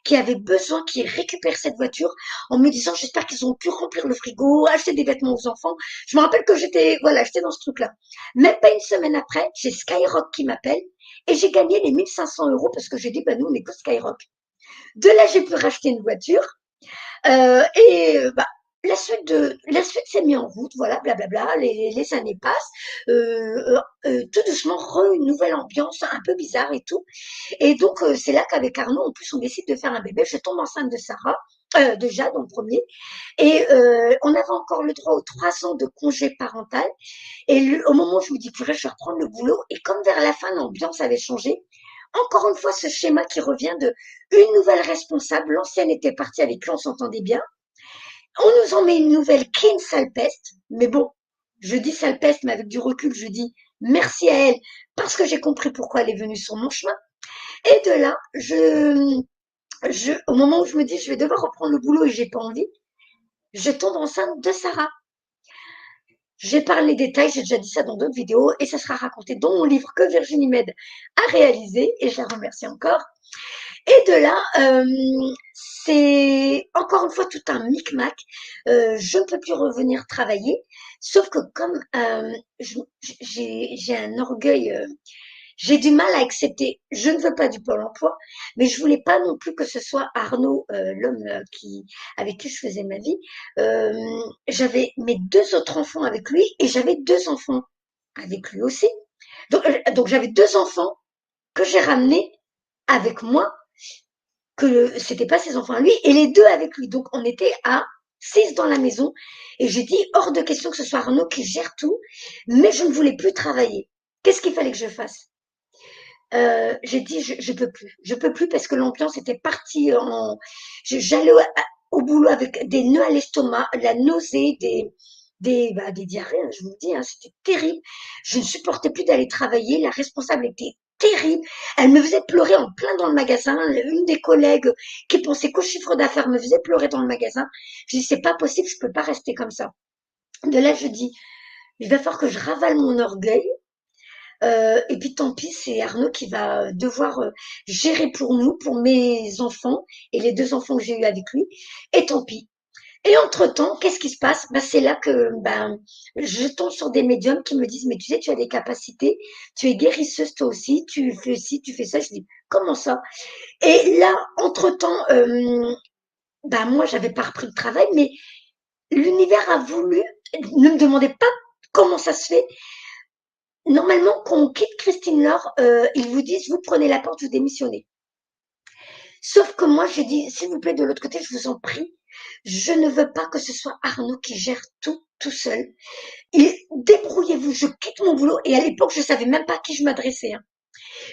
qui avaient besoin, qui récupèrent cette voiture en me disant, j'espère qu'ils ont pu remplir le frigo, acheter des vêtements aux enfants. Je me rappelle que j'étais dans ce truc-là. Même pas une semaine après, j'ai Skyrock qui m'appelle et j'ai gagné les 1500 euros parce que j'ai dit, bah, nous, on est que Skyrock. De là, j'ai pu racheter une voiture. Bah, la suite s'est mise en route, voilà, blablabla, les années passent, tout doucement, une nouvelle ambiance un peu bizarre et tout. Et donc, c'est là qu'avec Arnaud, en plus, on décide de faire un bébé. Je tombe enceinte de Sarah, de Jade en premier. Et on avait encore le droit aux 3 ans de congé parental. Et au moment où je me dis, purée, je vais reprendre le boulot. Et comme vers la fin, l'ambiance avait changé. Encore une fois, ce schéma qui revient de une nouvelle responsable. L'ancienne était partie avec qui on s'entendait bien. On nous en met une nouvelle qui est une sale peste. Mais bon, je dis sale peste, mais avec du recul, je dis merci à elle parce que j'ai compris pourquoi elle est venue sur mon chemin. Et de là, au moment où je me dis je vais devoir reprendre le boulot et j'ai pas envie, je tombe enceinte de Sarah. J'épargne les détails, j'ai déjà dit ça dans d'autres vidéos et ça sera raconté dans mon livre que Virginie m'aide à réaliser et je la remercie encore. Et de là, c'est encore une fois tout un micmac. Je ne peux plus revenir travailler, sauf que comme j'ai un orgueil, j'ai du mal à accepter. Je ne veux pas du Pôle emploi, mais je voulais pas non plus que ce soit Arnaud, l'homme avec qui je faisais ma vie. J'avais mes 2 autres enfants avec lui et j'avais 2 enfants avec lui aussi. Donc j'avais 2 enfants que j'ai ramenés avec moi, que c'était pas ses enfants à lui, et les 2 avec lui. Donc on était à 6 dans la maison. Et j'ai dit hors de question que ce soit Arnaud qui gère tout, mais je ne voulais plus travailler. Qu'est-ce qu'il fallait que je fasse? J'ai dit: je peux plus parce que l'ambiance était partie en j'allais au boulot avec des nœuds à l'estomac, la nausée, des diarrhées, hein, je vous le dis, hein, c'était terrible. Je ne supportais plus d'aller travailler. La responsable était terrible. Elle me faisait pleurer en plein dans le magasin. Une des collègues qui pensait qu'au chiffre d'affaires me faisait pleurer dans le magasin. Je dis: c'est pas possible, je peux pas rester comme ça. De là, je dis: il va falloir que je ravale mon orgueil. Et puis tant pis, c'est Arnaud qui va devoir gérer pour nous, pour mes enfants et les 2 enfants que j'ai eus avec lui. Et tant pis. Et entre-temps, qu'est-ce qui se passe? Bah, c'est là que je tombe sur des médiums qui me disent: mais tu sais, tu as des capacités, tu es guérisseuse toi aussi, tu fais ci, tu fais ça. Je dis: comment ça? Et là, entre-temps, moi, j'avais pas repris le travail, mais l'univers a voulu. Ne me demandez pas comment ça se fait. Normalement, quand on quitte Christine Laure, ils vous disent: vous prenez la porte, vous démissionnez. Sauf que moi, j'ai dit: s'il vous plaît, de l'autre côté, je vous en prie, je ne veux pas que ce soit Arnaud qui gère tout seul. Et débrouillez-vous, je quitte mon boulot. Et à l'époque, je savais même pas à qui je m'adressais, hein.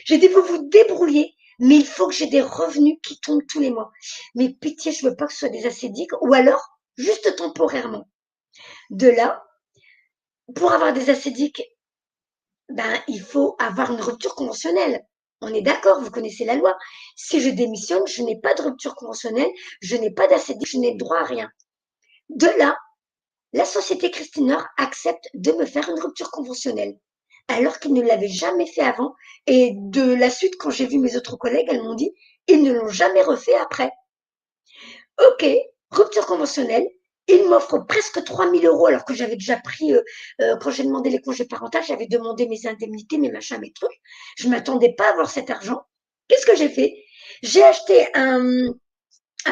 J'ai dit: vous vous débrouillez, mais il faut que j'ai des revenus qui tombent tous les mois. Mais pitié, je veux pas que ce soit des assédiques ou alors juste temporairement. De là, pour avoir des assédiques, il faut avoir une rupture conventionnelle. On est d'accord, vous connaissez la loi. Si je démissionne, je n'ai pas de rupture conventionnelle, je n'ai pas d'assédique, je n'ai droit à rien. De là, la société Christine Nord accepte de me faire une rupture conventionnelle, alors qu'ils ne l'avaient jamais fait avant. Et de la suite, quand j'ai vu mes autres collègues, elles m'ont dit: ils ne l'ont jamais refait après. Ok, rupture conventionnelle. Il m'offre presque 3 000 € alors que j'avais déjà pris, quand j'ai demandé les congés parentaux, j'avais demandé mes indemnités, mes machins, mes trucs. Je ne m'attendais pas à avoir cet argent. Qu'est-ce que j'ai fait? J'ai acheté un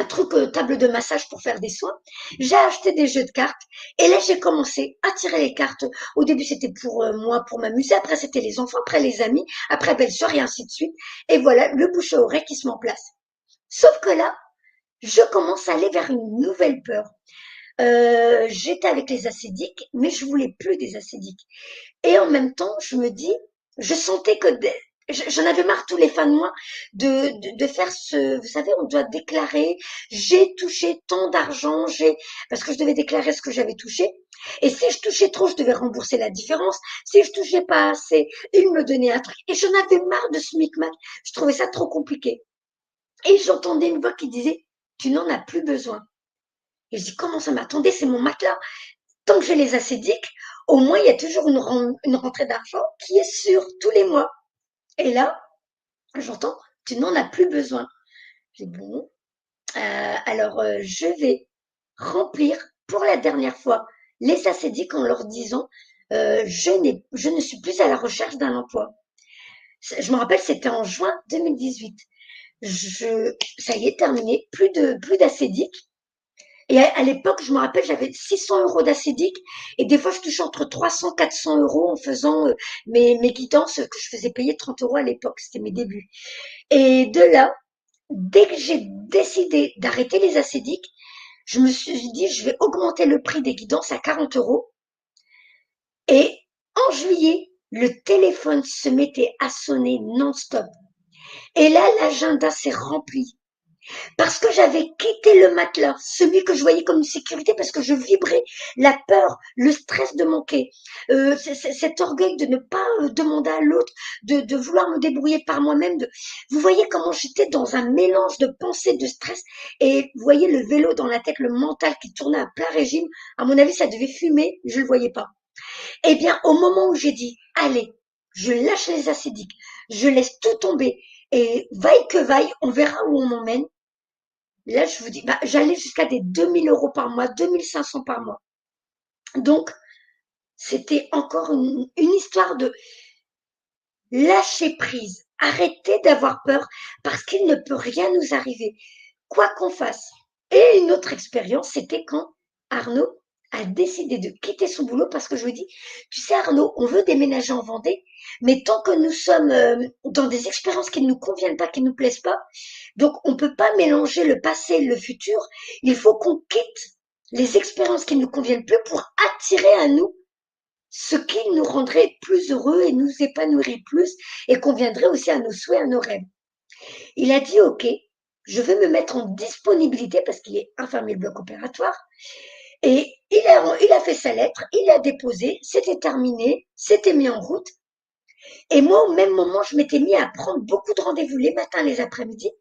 truc table de massage pour faire des soins. J'ai acheté des jeux de cartes et là j'ai commencé à tirer les cartes. Au début c'était pour moi, pour m'amuser. Après c'était les enfants, après les amis, après belle-sœur et ainsi de suite. Et voilà le bouche à oreille qui se met en place. Sauf que là, je commence à aller vers une nouvelle peur. J'étais avec les assédiques, mais je voulais plus des assédiques. Et en même temps, je me dis, je sentais que j'en avais marre tous les fins de mois de faire vous savez, on doit déclarer, j'ai touché tant d'argent, parce que je devais déclarer ce que j'avais touché. Et si je touchais trop, je devais rembourser la différence. Si je touchais pas assez, ils me donnaient un truc. Et j'en avais marre de ce micmac. Je trouvais ça trop compliqué. Et j'entendais une voix qui disait: tu n'en as plus besoin. Et je dis: comment ça? M'attendait, c'est mon matelas. Tant que j'ai les assédiques, au moins il y a toujours une rentrée d'argent qui est sûre tous les mois. Et là, j'entends: tu n'en as plus besoin. Je dis: bon, alors je vais remplir pour la dernière fois les assédiques en leur disant: je ne suis plus à la recherche d'un emploi. Je me rappelle, c'était en juin 2018. Ça y est, terminé, plus d'assédiques. Et à l'époque, je me rappelle, j'avais 600 € d'assédique et des fois, je touchais entre 300 400 € en faisant mes guidances que je faisais payer 30 € à l'époque. C'était mes débuts. Et de là, dès que j'ai décidé d'arrêter les assédiques, je me suis dit: je vais augmenter le prix des guidances à 40 €. Et en juillet, le téléphone se mettait à sonner non-stop. Et là, l'agenda s'est rempli. Parce que j'avais quitté le matelas, celui que je voyais comme une sécurité, parce que je vibrais la peur, le stress de manquer, cet orgueil de ne pas demander à l'autre, de vouloir me débrouiller par moi-même. Vous voyez comment j'étais dans un mélange de pensées, de stress, et vous voyez le vélo dans la tête, le mental qui tournait à plein régime. À mon avis, ça devait fumer, je le voyais pas. Eh bien, au moment où j'ai dit: allez, je lâche les assédiques, je laisse tout tomber, et vaille que vaille, on verra où on m'emmène. Là, je vous dis, j'allais jusqu'à des 2 000 € par mois, 2 500 par mois. Donc, c'était encore une histoire de lâcher prise, arrêter d'avoir peur parce qu'il ne peut rien nous arriver, quoi qu'on fasse. Et une autre expérience, c'était quand Arnaud a décidé de quitter son boulot parce que je lui dis: tu sais Arnaud, on veut déménager en Vendée, mais tant que nous sommes dans des expériences qui ne nous conviennent pas, qui ne nous plaisent pas, donc on ne peut pas mélanger le passé et le futur. Il faut qu'on quitte les expériences qui ne nous conviennent plus pour attirer à nous ce qui nous rendrait plus heureux et nous épanouirait plus et conviendrait aussi à nos souhaits, à nos rêves. Il a dit, OK, je vais me mettre en disponibilité parce qu'il est infirmier de bloc opératoire. Et il a fait sa lettre, il a déposé, c'était terminé, c'était mis en route. Et moi, au même moment, je m'étais mis à prendre beaucoup de rendez-vous les matins, les après-midi,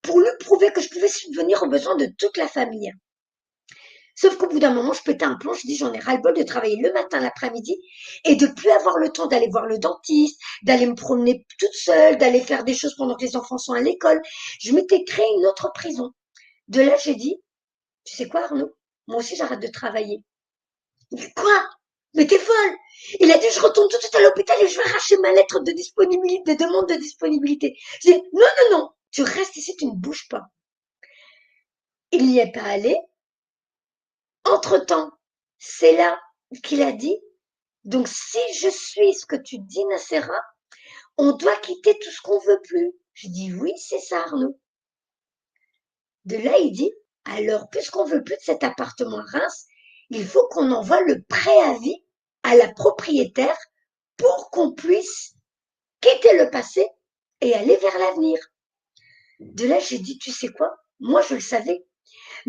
pour lui prouver que je pouvais subvenir aux besoins de toute la famille. Sauf qu'au bout d'un moment, je pétais un plomb, je dis j'en ai ras-le-bol de travailler le matin, l'après-midi et de plus avoir le temps d'aller voir le dentiste, d'aller me promener toute seule, d'aller faire des choses pendant que les enfants sont à l'école. Je m'étais créé une autre prison. De là, j'ai dit, tu sais quoi Arnaud, moi aussi j'arrête de travailler. Il dit quoi? Mais t'es folle! Il a dit je retourne tout de suite à l'hôpital et je vais arracher ma lettre de disponibilité, de demande de disponibilité. J'ai dit non, non, non, tu restes ici, tu ne bouges pas. Il n'y est pas allé. Entre-temps, c'est là qu'il a dit, donc si je suis ce que tu dis, Nacera, on doit quitter tout ce qu'on veut plus. Je dis oui, c'est ça, Arnaud. De là, il dit, alors puisqu'on veut plus de cet appartement à Reims, il faut qu'on envoie le préavis à la propriétaire pour qu'on puisse quitter le passé et aller vers l'avenir. De là, j'ai dit, tu sais quoi? Moi, je le savais.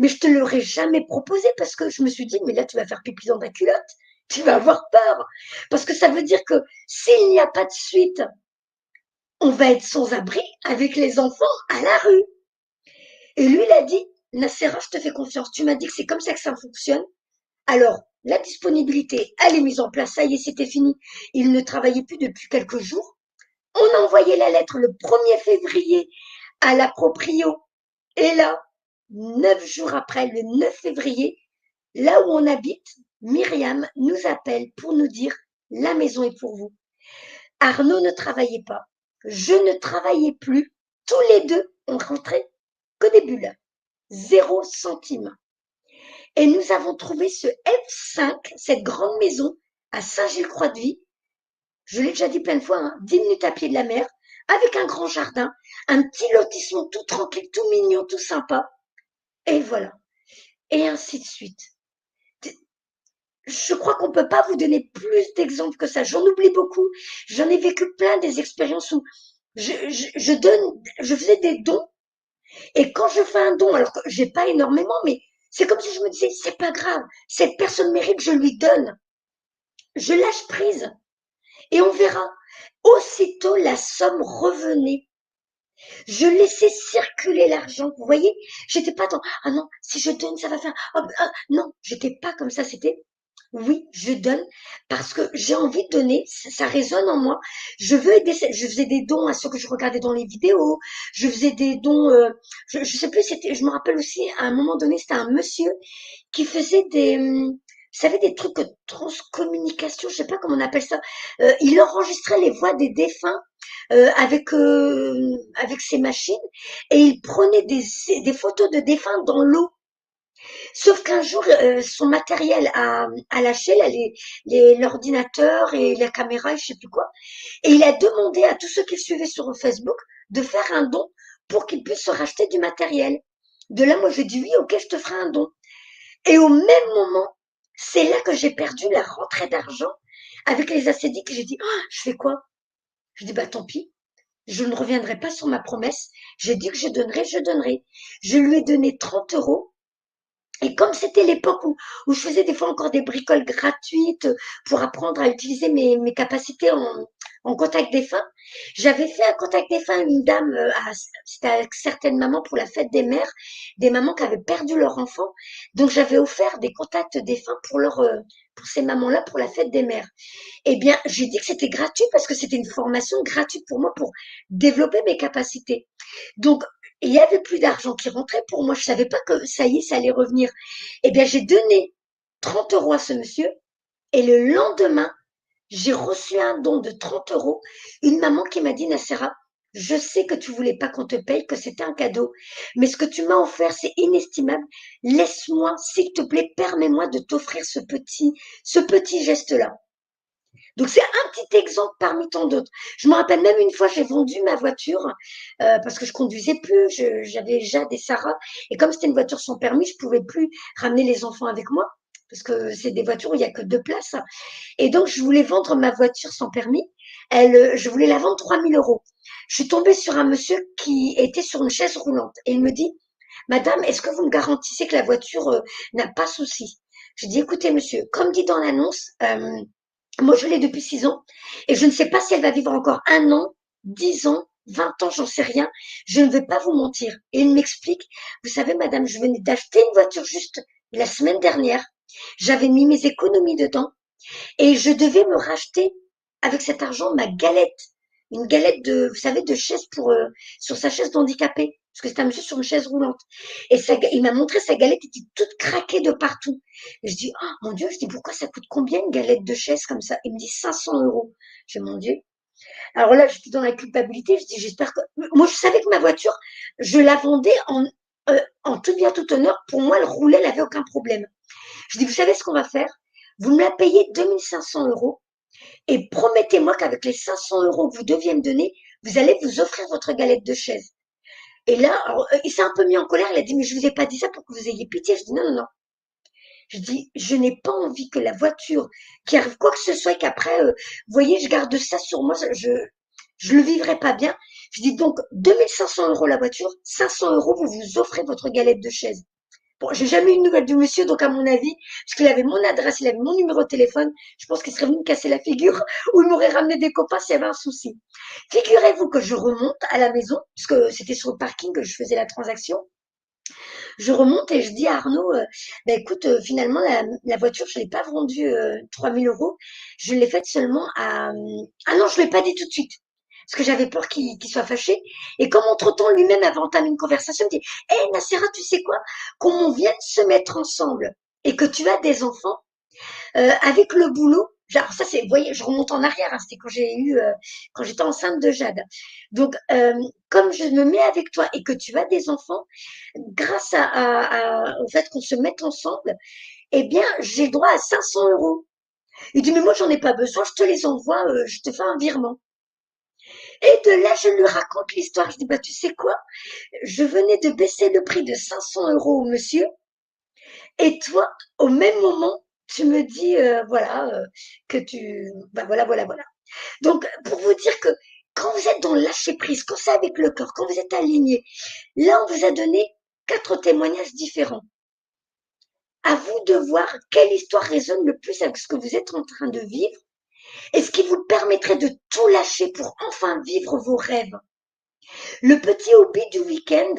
Mais je te l'aurais jamais proposé parce que je me suis dit, mais là, tu vas faire pipi dans ta culotte. Tu vas avoir peur. Parce que ça veut dire que s'il n'y a pas de suite, on va être sans abri avec les enfants à la rue. Et lui, il a dit, Nacera, je te fais confiance. Tu m'as dit que c'est comme ça que ça fonctionne. Alors, la disponibilité, elle est mise en place. Ça y est, c'était fini. Il ne travaillait plus depuis quelques jours. On a envoyé la lettre le 1er février à la proprio. Et là, 9 jours après, le 9 février, là où on habite, Myriam nous appelle pour nous dire la maison est pour vous. Arnaud ne travaillait pas. Je ne travaillais plus. Tous les deux, on rentrait que des bulles. 0 centime. Et nous avons trouvé ce F5, cette grande maison à Saint-Gilles-Croix-de-Vie. Je l'ai déjà dit plein de fois, hein, 10 minutes à pied de la mer, avec un grand jardin, un petit lotissement tout tranquille, tout mignon, tout sympa. Et voilà. Et ainsi de suite. Je crois qu'on ne peut pas vous donner plus d'exemples que ça. J'en oublie beaucoup. J'en ai vécu plein des expériences où je faisais des dons. Et quand je fais un don, alors que j'ai pas énormément, mais c'est comme si je me disais, c'est pas grave. Cette personne mérite, je lui donne. Je lâche prise. Et on verra. Aussitôt, la somme revenait. Je laissais circuler l'argent. Vous voyez, j'étais pas dans, ah non, si je donne, ça va faire, non, j'étais pas comme ça. C'était, oui, je donne parce que j'ai envie de donner, ça résonne en moi. Je veux aider, je faisais des dons à ceux que je regardais dans les vidéos, je faisais des dons, je sais plus, c'était, je me rappelle aussi, à un moment donné, c'était un monsieur qui faisait des, vous savez, des trucs de transcommunication, je sais pas comment on appelle ça. Il enregistrait les voix des défunts avec ses machines et il prenait des photos de défunts dans l'eau. Sauf qu'un jour, son matériel a lâché, là, l'ordinateur et la caméra et je sais plus quoi. Et il a demandé à tous ceux qui le suivaient sur Facebook de faire un don pour qu'ils puissent se racheter du matériel. De là, moi, je dis oui, ok, je te ferai un don. Et au même moment, c'est là que j'ai perdu la rentrée d'argent avec les acédiques. J'ai dit, ah, je fais quoi? Je dis, bah tant pis, je ne reviendrai pas sur ma promesse. J'ai dit que je donnerai, je donnerai. Je lui ai donné 30 euros. Et comme c'était l'époque où je faisais des fois encore des bricoles gratuites pour apprendre à utiliser mes capacités en contact défunt, j'avais fait un contact défunt à une dame, c'était avec certaines mamans pour la fête des mères, des mamans qui avaient perdu leur enfant. Donc j'avais offert des contacts défunts pour ces mamans-là pour la fête des mères. Eh bien, j'ai dit que c'était gratuit parce que c'était une formation gratuite pour moi pour développer mes capacités. Donc, il y avait plus d'argent qui rentrait pour moi. Je savais pas que ça y est, ça allait revenir. Eh bien, j'ai donné 30 euros à ce monsieur et le lendemain, j'ai reçu un don de 30 euros. Une maman qui m'a dit, Nacera, je sais que tu voulais pas qu'on te paye, que c'était un cadeau, mais ce que tu m'as offert, c'est inestimable. Laisse-moi, s'il te plaît, permets-moi de t'offrir ce petit geste-là. Donc, c'est un petit exemple parmi tant d'autres. Je me rappelle même une fois, j'ai vendu ma voiture parce que je conduisais plus. J'avais déjà des Sarah. Et comme c'était une voiture sans permis, je pouvais plus ramener les enfants avec moi. parce que c'est des voitures où il n'y a que 2 places. Et donc, je voulais vendre ma voiture sans permis. Je voulais la vendre 3 000 euros. Je suis tombée sur un monsieur qui était sur une chaise roulante et il me dit, Madame, est-ce que vous me garantissez que la voiture n'a pas souci? Je dis, écoutez, monsieur, comme dit dans l'annonce, moi je l'ai depuis 6 ans et je ne sais pas si elle va vivre encore 1 an, 10 ans, 20 ans, j'en sais rien. Je ne vais pas vous mentir. Et il m'explique, vous savez, madame, je venais d'acheter une voiture juste la semaine dernière. J'avais mis mes économies dedans et je devais me racheter avec cet argent ma galette. Une galette de, vous savez, de chaise pour, sur sa chaise d'handicapé. Parce que c'était un monsieur sur une chaise roulante. Et il m'a montré sa galette était toute craquée de partout. Et je dis, oh mon Dieu, je dis, pourquoi ça coûte combien une galette de chaise comme ça? Il me dit 500 euros. Je dis, mon Dieu. Alors là, j'étais dans la culpabilité. Je dis, j'espère que, moi, je savais que ma voiture, je la vendais en tout bien, tout honneur. Pour moi, elle roulait, elle avait aucun problème. Je dis, vous savez ce qu'on va faire? Vous me la payez 2500 euros et promettez-moi qu'avec les 500 euros que vous deviez me donner, vous allez vous offrir votre galette de chaise. Et là, alors, il s'est un peu mis en colère, il a dit, mais je vous ai pas dit ça pour que vous ayez pitié. Je dis, non, non, non. Je dis, je n'ai pas envie que la voiture, qui arrive quoi que ce soit, et qu'après, vous voyez, je garde ça sur moi, je le vivrai pas bien. Je dis donc, 2500 euros la voiture, 500 euros, vous vous offrez votre galette de chaise. Bon, j'ai jamais eu de nouvelles du monsieur, donc à mon avis, parce qu'il avait mon adresse, il avait mon numéro de téléphone, je pense qu'il serait venu me casser la figure ou il m'aurait ramené des copains s'il y avait un souci. Figurez-vous que je remonte à la maison, puisque c'était sur le parking que je faisais la transaction. Je remonte et je dis à Arnaud, ben écoute, finalement, la voiture, je l'ai pas vendue 3 000 euros, je l'ai faite seulement à... Ah non, je ne l'ai pas dit tout de suite parce que j'avais peur qu'il soit fâché. Et comme entre-temps, lui-même avait entamé une conversation, il me dit, hé Nacera, tu sais quoi? Qu'on vienne se mettre ensemble et que tu as des enfants, avec le boulot, genre ça c'est, vous voyez, je remonte en arrière, hein, c'était quand j'étais enceinte de Jade. Donc, comme je me mets avec toi et que tu as des enfants, grâce au fait qu'on se mette ensemble, eh bien, j'ai le droit à 500 euros. Il dit, mais moi, j'en ai pas besoin, je te les envoie, je te fais un virement. Et de là, je lui raconte l'histoire. Je dis, bah, tu sais quoi? Je venais de baisser le prix de 500 euros au monsieur. Et toi, au même moment, tu me dis, voilà, que bah, voilà, voilà, voilà. Donc, pour vous dire que quand vous êtes dans le lâcher prise, quand c'est avec le cœur, quand vous êtes aligné, là, on vous a donné 4 témoignages différents. À vous de voir quelle histoire résonne le plus avec ce que vous êtes en train de vivre et ce qui vous permettrait de tout lâcher pour enfin vivre vos rêves. Le petit hobby du week-end,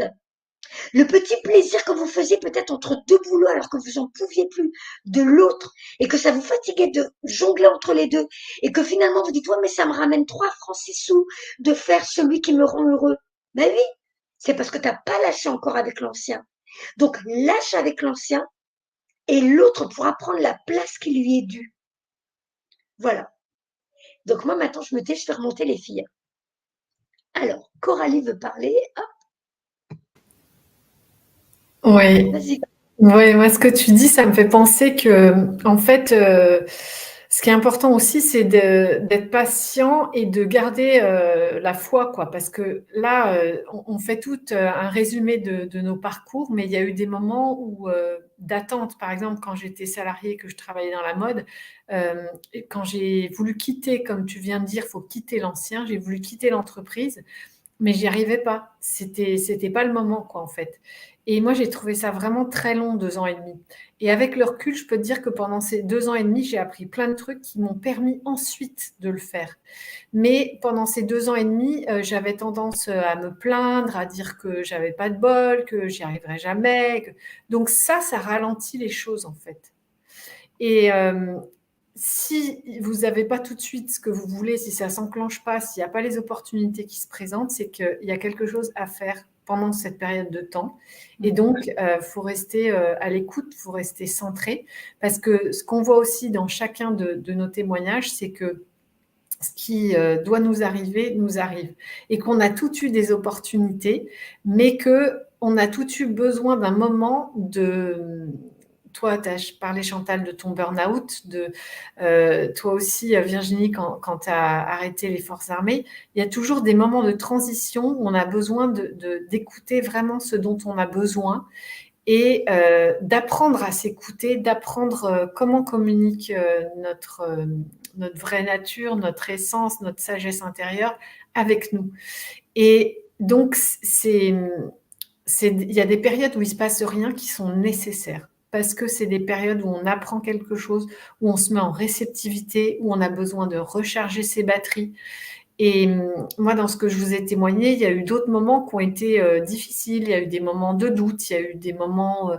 le petit plaisir que vous faisiez peut-être entre 2 boulots alors que vous n'en pouviez plus de l'autre et que ça vous fatiguait de jongler entre les deux et que finalement vous dites, ouais, mais ça me ramène 3 francs 6 sous de faire celui qui me rend heureux. Ben oui, c'est parce que tu n'as pas lâché encore avec l'ancien. Donc lâche avec l'ancien et l'autre pourra prendre la place qui lui est due. Voilà. Donc moi maintenant je me tais, je fais remonter les filles. Alors, Coralie veut parler. Oui. Vas-y. Ouais, moi, ce que tu dis, ça me fait penser que, en fait, ce qui est important aussi, c'est d'être patient et de garder la foi, quoi. Parce que là, on fait tout un résumé de nos parcours, mais il y a eu des moments où d'attente. Par exemple, quand j'étais salariée, que je travaillais dans la mode, et quand j'ai voulu quitter, comme tu viens de dire, faut quitter l'ancien. J'ai voulu quitter l'entreprise. Mais j'y arrivais pas. C'était pas le moment, quoi, en fait. Et moi, j'ai trouvé ça vraiment très long, 2 ans et demi. Et avec le recul, je peux te dire que pendant ces 2 ans et demi, j'ai appris plein de trucs qui m'ont permis ensuite de le faire. Mais pendant ces 2 ans et demi, j'avais tendance à me plaindre, à dire que j'avais pas de bol, que j'y arriverais jamais. Donc ça ralentit les choses, en fait. Et si vous n'avez pas tout de suite ce que vous voulez, si ça ne s'enclenche pas, s'il n'y a pas les opportunités qui se présentent, c'est qu'il y a quelque chose à faire pendant cette période de temps. Et donc, il faut rester à l'écoute, il faut rester centré. Parce que ce qu'on voit aussi dans chacun de nos témoignages, c'est que ce qui doit nous arriver, nous arrive. Et qu'on a tout eu des opportunités, mais qu'on a tout eu besoin d'un moment de... Toi, tu as parlé, Chantal, de ton burn-out, toi aussi, Virginie, quand tu as arrêté les forces armées. Il y a toujours des moments de transition où on a besoin d'écouter vraiment ce dont on a besoin et d'apprendre à s'écouter, d'apprendre comment communique notre vraie nature, notre essence, notre sagesse intérieure avec nous. Et donc, il y a des périodes où il ne se passe rien qui sont nécessaires parce que c'est des périodes où on apprend quelque chose, où on se met en réceptivité, où on a besoin de recharger ses batteries. Et moi, dans ce que je vous ai témoigné, il y a eu d'autres moments qui ont été difficiles, il y a eu des moments de doute, il y a eu des moments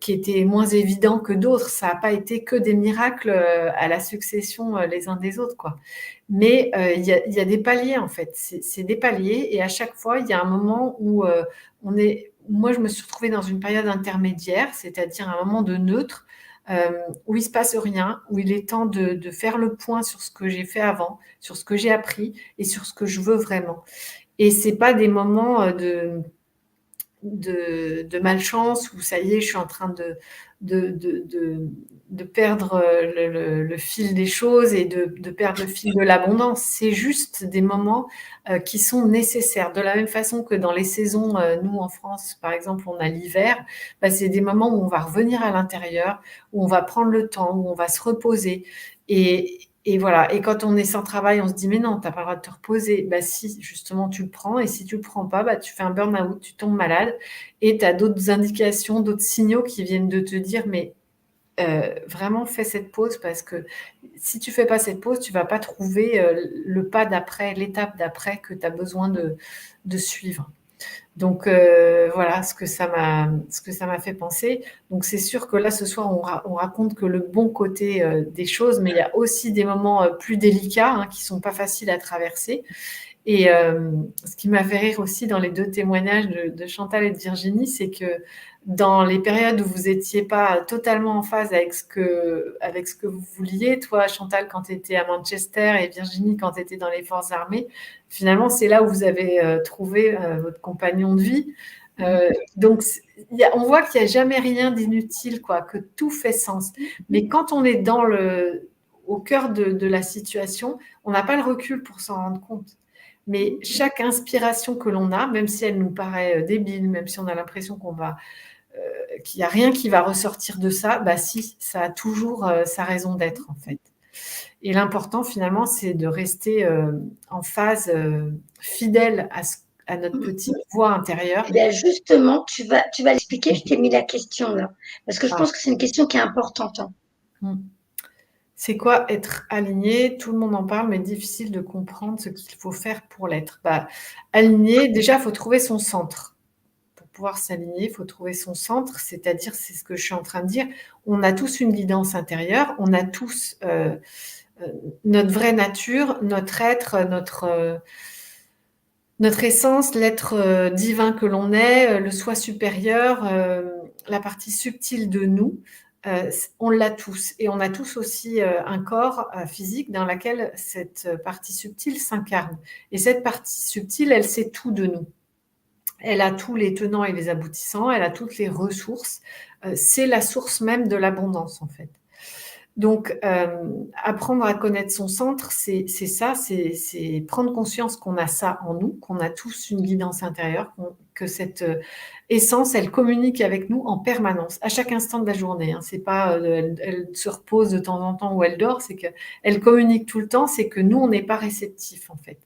qui étaient moins évidents que d'autres. Ça n'a pas été que des miracles à la succession les uns des autres, quoi. Mais il y a des paliers, en fait. C'est des paliers. Et à chaque fois, il y a un moment où moi, je me suis retrouvée dans une période intermédiaire, c'est-à-dire un moment de neutre, où il ne se passe rien, où il est temps de faire le point sur ce que j'ai fait avant, sur ce que j'ai appris et sur ce que je veux vraiment. Et ce n'est pas des moments de malchance où ça y est, je suis en train de perdre le fil des choses et de perdre le fil de l'abondance. C'est juste des moments qui sont nécessaires. De la même façon que dans les saisons, nous en France, par exemple, on a l'hiver, bah, c'est des moments où on va revenir à l'intérieur, où on va prendre le temps, où on va se reposer. Et voilà. Et quand on est sans travail, on se dit, mais non, tu n'as pas le droit de te reposer. Bah si, justement, tu le prends. Et si tu ne le prends pas, bah, tu fais un burn-out, tu tombes malade. Et tu as d'autres indications, d'autres signaux qui viennent de te dire, mais vraiment, fais cette pause parce que si tu ne fais pas cette pause, tu ne vas pas trouver le pas d'après, l'étape d'après que tu as besoin de suivre. Donc voilà ce que ça m'a fait penser. Donc c'est sûr que là ce soir on raconte que le bon côté des choses, mais il y a aussi des moments plus délicats hein, qui sont pas faciles à traverser. Et ce qui m'a fait rire aussi dans les deux témoignages de Chantal et de Virginie, c'est que dans les périodes où vous n'étiez pas totalement en phase avec ce que vous vouliez, toi Chantal quand tu étais à Manchester et Virginie quand tu étais dans les forces armées, finalement c'est là où vous avez trouvé votre compagnon de vie. Donc on voit qu'il n'y a jamais rien d'inutile, quoi, que tout fait sens. Mais quand on est au cœur de la situation, on n'a pas le recul pour s'en rendre compte. Mais chaque inspiration que l'on a, même si elle nous paraît débile, même si on a l'impression qu'il n'y a rien qui va ressortir de ça, bah si, ça a toujours sa raison d'être en fait. Et l'important finalement, c'est de rester en phase fidèle à notre petite voix intérieure. Eh bien, justement, tu vas l'expliquer, je t'ai mis la question là, parce que je pense que c'est une question qui est importante. Hein. C'est quoi être aligné? Tout le monde en parle, mais difficile de comprendre ce qu'il faut faire pour l'être. Bah, aligné, déjà, il faut trouver son centre. Pour pouvoir s'aligner, il faut trouver son centre, c'est-à-dire, c'est ce que je suis en train de dire, on a tous une guidance intérieure, on a tous notre vraie nature, notre être, notre essence, l'être divin que l'on est, le soi supérieur, la partie subtile de nous. On l'a tous et on a tous aussi un corps physique dans lequel cette partie subtile s'incarne. Et cette partie subtile, elle sait tout de nous. Elle a tous les tenants et les aboutissants, elle a toutes les ressources. C'est la source même de l'abondance en fait. Donc, apprendre à connaître son centre, c'est ça, c'est prendre conscience qu'on a ça en nous, qu'on a tous une guidance intérieure, que cette essence, elle communique avec nous en permanence, à chaque instant de la journée. Hein. C'est pas, elle se repose de temps en temps ou elle dort, c'est qu'elle communique tout le temps, c'est que nous, on n'est pas réceptifs en fait.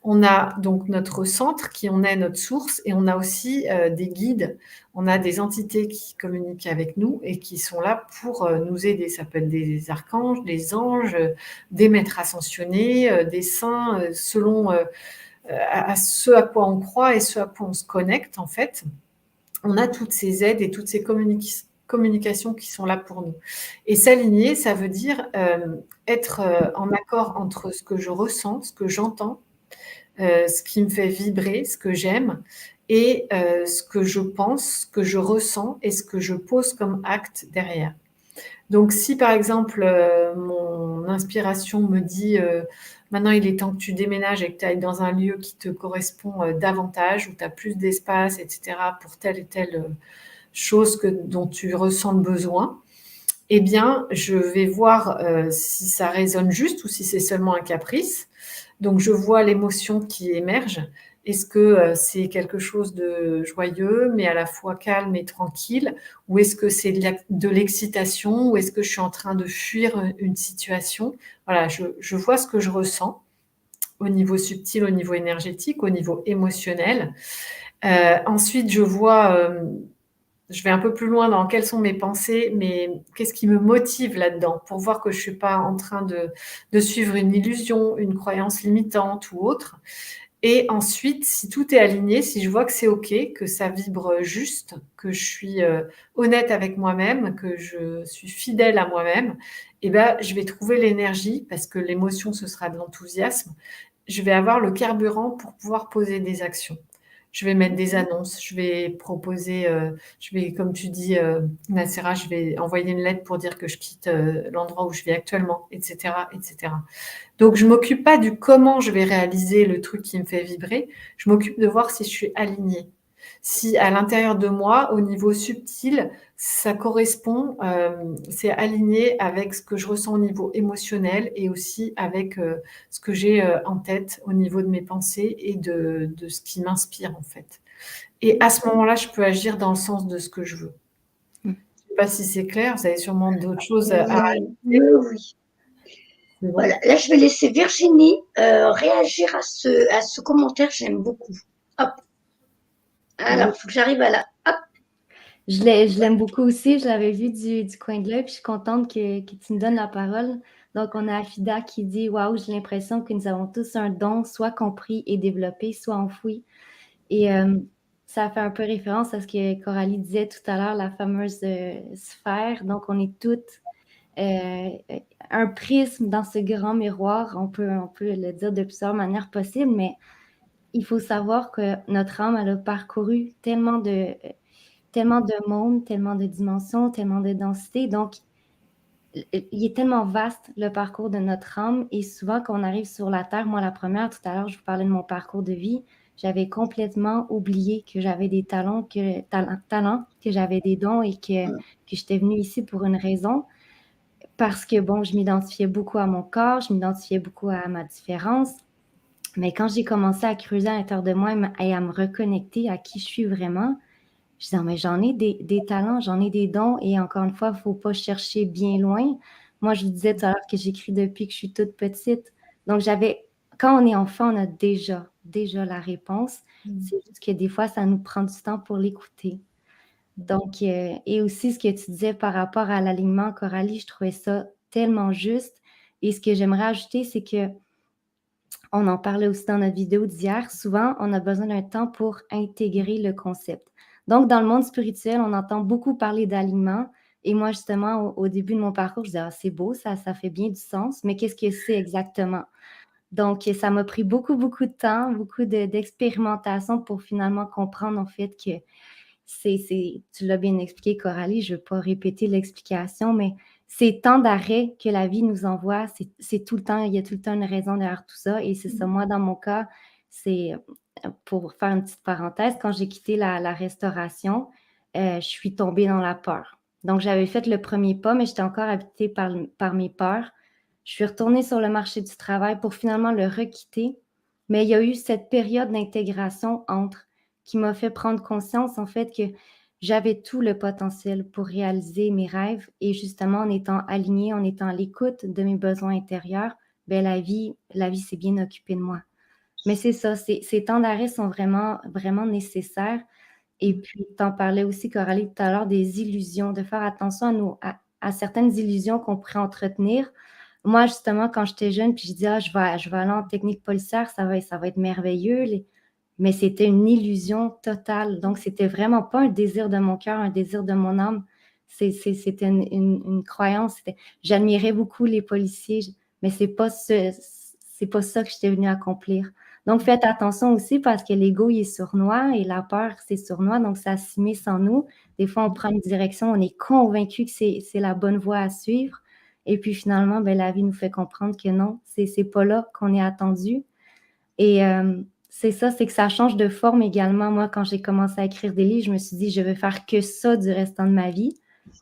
On a donc notre centre qui en est notre source et on a aussi des guides, on a des entités qui communiquent avec nous et qui sont là pour nous aider. Ça peut être des archanges, des anges, des maîtres ascensionnés, des saints, selon à ce à quoi on croit et ce à quoi on se connecte en fait. On a toutes ces aides et toutes ces communications qui sont là pour nous. Et s'aligner, ça veut dire être en accord entre ce que je ressens, ce que j'entends, ce qui me fait vibrer, ce que j'aime, et ce que je pense, ce que je ressens et ce que je pose comme acte derrière. Donc si par exemple mon inspiration me dit maintenant il est temps que tu déménages et que tu ailles dans un lieu qui te correspond davantage, où tu as plus d'espace, etc., pour telle et telle chose dont tu ressens le besoin, eh bien je vais voir si ça résonne juste ou si c'est seulement un caprice. Donc, je vois l'émotion qui émerge Est-ce que c'est quelque chose de joyeux, mais à la fois calme et tranquille? Ou est-ce que c'est de l'excitation? Ou est-ce que je suis en train de fuir une situation? Voilà, je vois ce que je ressens au niveau subtil, au niveau énergétique, au niveau émotionnel. Ensuite, je vais un peu plus loin dans quelles sont mes pensées, mais qu'est-ce qui me motive là-dedans pour voir que je ne suis pas en train de suivre une illusion, une croyance limitante ou autre. Et ensuite, si tout est aligné, si je vois que c'est OK, que ça vibre juste, que je suis honnête avec moi-même, que je suis fidèle à moi-même, eh ben, je vais trouver l'énergie, parce que l'émotion, ce sera de l'enthousiasme. Je vais avoir le carburant pour pouvoir poser des actions. Je vais mettre des annonces, je vais proposer, comme tu dis, Nacera, je vais envoyer une lettre pour dire que je quitte l'endroit où je vis actuellement, etc., etc. Donc, je m'occupe pas du comment je vais réaliser le truc qui me fait vibrer. Je m'occupe de voir si je suis alignée. Si à l'intérieur de moi, au niveau subtil, ça correspond, c'est aligné avec ce que je ressens au niveau émotionnel et aussi avec ce que j'ai en tête au niveau de mes pensées et de ce qui m'inspire en fait. Et à ce moment-là, je peux agir dans le sens de ce que je veux. Je ne sais pas si c'est clair, vous avez sûrement d'autres choses à Oui, rajouter. oui. C'est bon. Voilà, là je vais laisser Virginie réagir à ce commentaire, j'aime beaucoup. Hop, alors, il faut que j'arrive à la... Hop, Je l'aime beaucoup aussi. Je l'avais vu du coin de l'œil, puis je suis contente que tu me donnes la parole. Donc, on a Afida qui dit: Waouh, j'ai l'impression que nous avons tous un don, soit compris et développé, soit enfoui. Et ça fait un peu référence à ce que Coralie disait tout à l'heure, la fameuse sphère. Donc, on est toutes un prisme dans ce grand miroir. On peut le dire de plusieurs manières possibles, mais il faut savoir que notre âme, elle a parcouru tellement de mondes, tellement de dimensions, tellement de densité. Donc, il est tellement vaste le parcours de notre âme. Et souvent, quand on arrive sur la Terre, moi, la première, tout à l'heure, je vous parlais de mon parcours de vie, j'avais complètement oublié que j'avais des talents, que j'avais des dons et que j'étais venue ici pour une raison. Parce que, bon, je m'identifiais beaucoup à mon corps, je m'identifiais beaucoup à ma différence. Mais quand j'ai commencé à creuser à l'intérieur de moi et à me reconnecter à qui je suis vraiment, je disais: mais j'en ai des talents, j'en ai des dons. Et encore une fois, il ne faut pas chercher bien loin. Moi, je vous disais tout à l'heure que j'écris depuis que je suis toute petite. Donc, quand on est enfant, on a déjà la réponse. C'est juste que des fois, ça nous prend du temps pour l'écouter. Donc, et aussi ce que tu disais par rapport à l'alignement, Coralie, je trouvais ça tellement juste. Et ce que j'aimerais ajouter, c'est que on en parlait aussi dans notre vidéo d'hier. Souvent, on a besoin d'un temps pour intégrer le concept. Donc, dans le monde spirituel, on entend beaucoup parler d'alignement. Et moi, justement, au début de mon parcours, je disais: ah, c'est beau, ça fait bien du sens, mais qu'est-ce que c'est exactement? Donc, ça m'a pris beaucoup, beaucoup de temps, beaucoup d'expérimentation pour finalement comprendre, en fait, que tu l'as bien expliqué, Coralie, je ne vais pas répéter l'explication, mais ces temps d'arrêt que la vie nous envoie, c'est tout le temps, il y a tout le temps une raison derrière tout ça. Et c'est ça, moi, dans mon cas, c'est, pour faire une petite parenthèse, quand j'ai quitté la restauration, je suis tombée dans la peur. Donc, j'avais fait le premier pas, mais j'étais encore habitée par mes peurs. Je suis retournée sur le marché du travail pour finalement le requitter. Mais il y a eu cette période d'intégration qui m'a fait prendre conscience, en fait, que j'avais tout le potentiel pour réaliser mes rêves. Et justement, en étant alignée, en étant à l'écoute de mes besoins intérieurs, ben la vie s'est bien occupée de moi. Mais c'est ça, ces temps d'arrêt sont vraiment, vraiment nécessaires. Et puis, tu en parlais aussi, Coralie, tout à l'heure, des illusions, de faire attention à certaines illusions qu'on pourrait entretenir. Moi, justement, quand j'étais jeune, puis je disais: ah, je vais aller en technique policière, ça va être merveilleux. Mais c'était une illusion totale. Donc, c'était vraiment pas un désir de mon cœur, un désir de mon âme. C'était une croyance. J'admirais beaucoup les policiers, mais c'est pas ça que j'étais venue accomplir. Donc, faites attention aussi parce que l'ego, il est sournois et la peur, c'est sournois. Donc, ça s'immisce en nous. Des fois, on prend une direction, on est convaincu que c'est la bonne voie à suivre. Et puis, finalement, ben, la vie nous fait comprendre que non, c'est pas là qu'on est attendu. Et c'est ça, c'est que ça change de forme également. Moi, quand j'ai commencé à écrire des livres, je me suis dit: je vais faire que ça du restant de ma vie.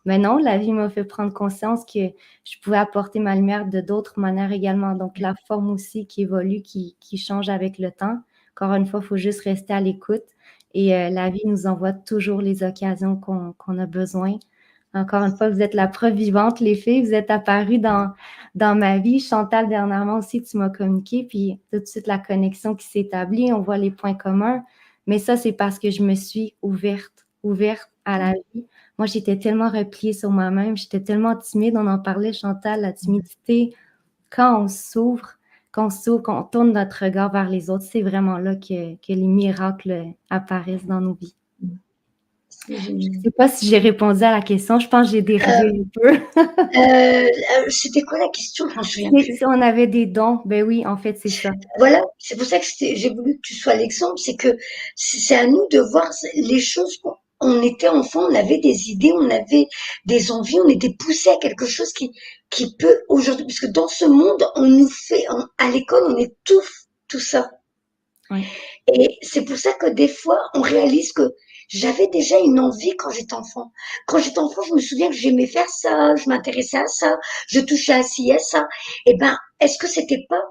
Mais non, la vie m'a fait prendre conscience que je pouvais apporter ma lumière de d'autres manières également. Donc, la forme aussi qui évolue, qui change avec le temps. Encore une fois, il faut juste rester à l'écoute. Et la vie nous envoie toujours les occasions qu'on a besoin. Encore une fois, vous êtes la preuve vivante, les filles. Vous êtes apparues dans ma vie. Chantal, dernièrement aussi, tu m'as communiqué. Puis tout de suite, la connexion qui s'est établie. On voit les points communs. Mais ça, c'est parce que je me suis ouverte à la vie. Moi, j'étais tellement repliée sur moi-même. J'étais tellement timide. On en parlait, Chantal, la timidité. Quand on s'ouvre, qu'on tourne notre regard vers les autres, c'est vraiment là que les miracles apparaissent dans nos vies. Je ne sais pas si j'ai répondu à la question. Je pense que j'ai dérivé un peu. C'était quoi la question? Je m'en souviens plus. Si on avait des dons, ben oui, en fait, c'est ça. Voilà, c'est pour ça que j'ai voulu que tu sois l'exemple, c'est que c'est à nous de voir les choses. On était enfant, on avait des idées, on avait des envies, on était poussé à quelque chose qui peut aujourd'hui, puisque dans ce monde, on nous fait, à l'école, on étouffe tout ça. Oui. Et c'est pour ça que des fois, on réalise que j'avais déjà une envie quand j'étais enfant. Quand j'étais enfant, je me souviens que j'aimais faire ça, je m'intéressais à ça, je touchais à ci, à ça. Eh ben, est-ce que c'était pas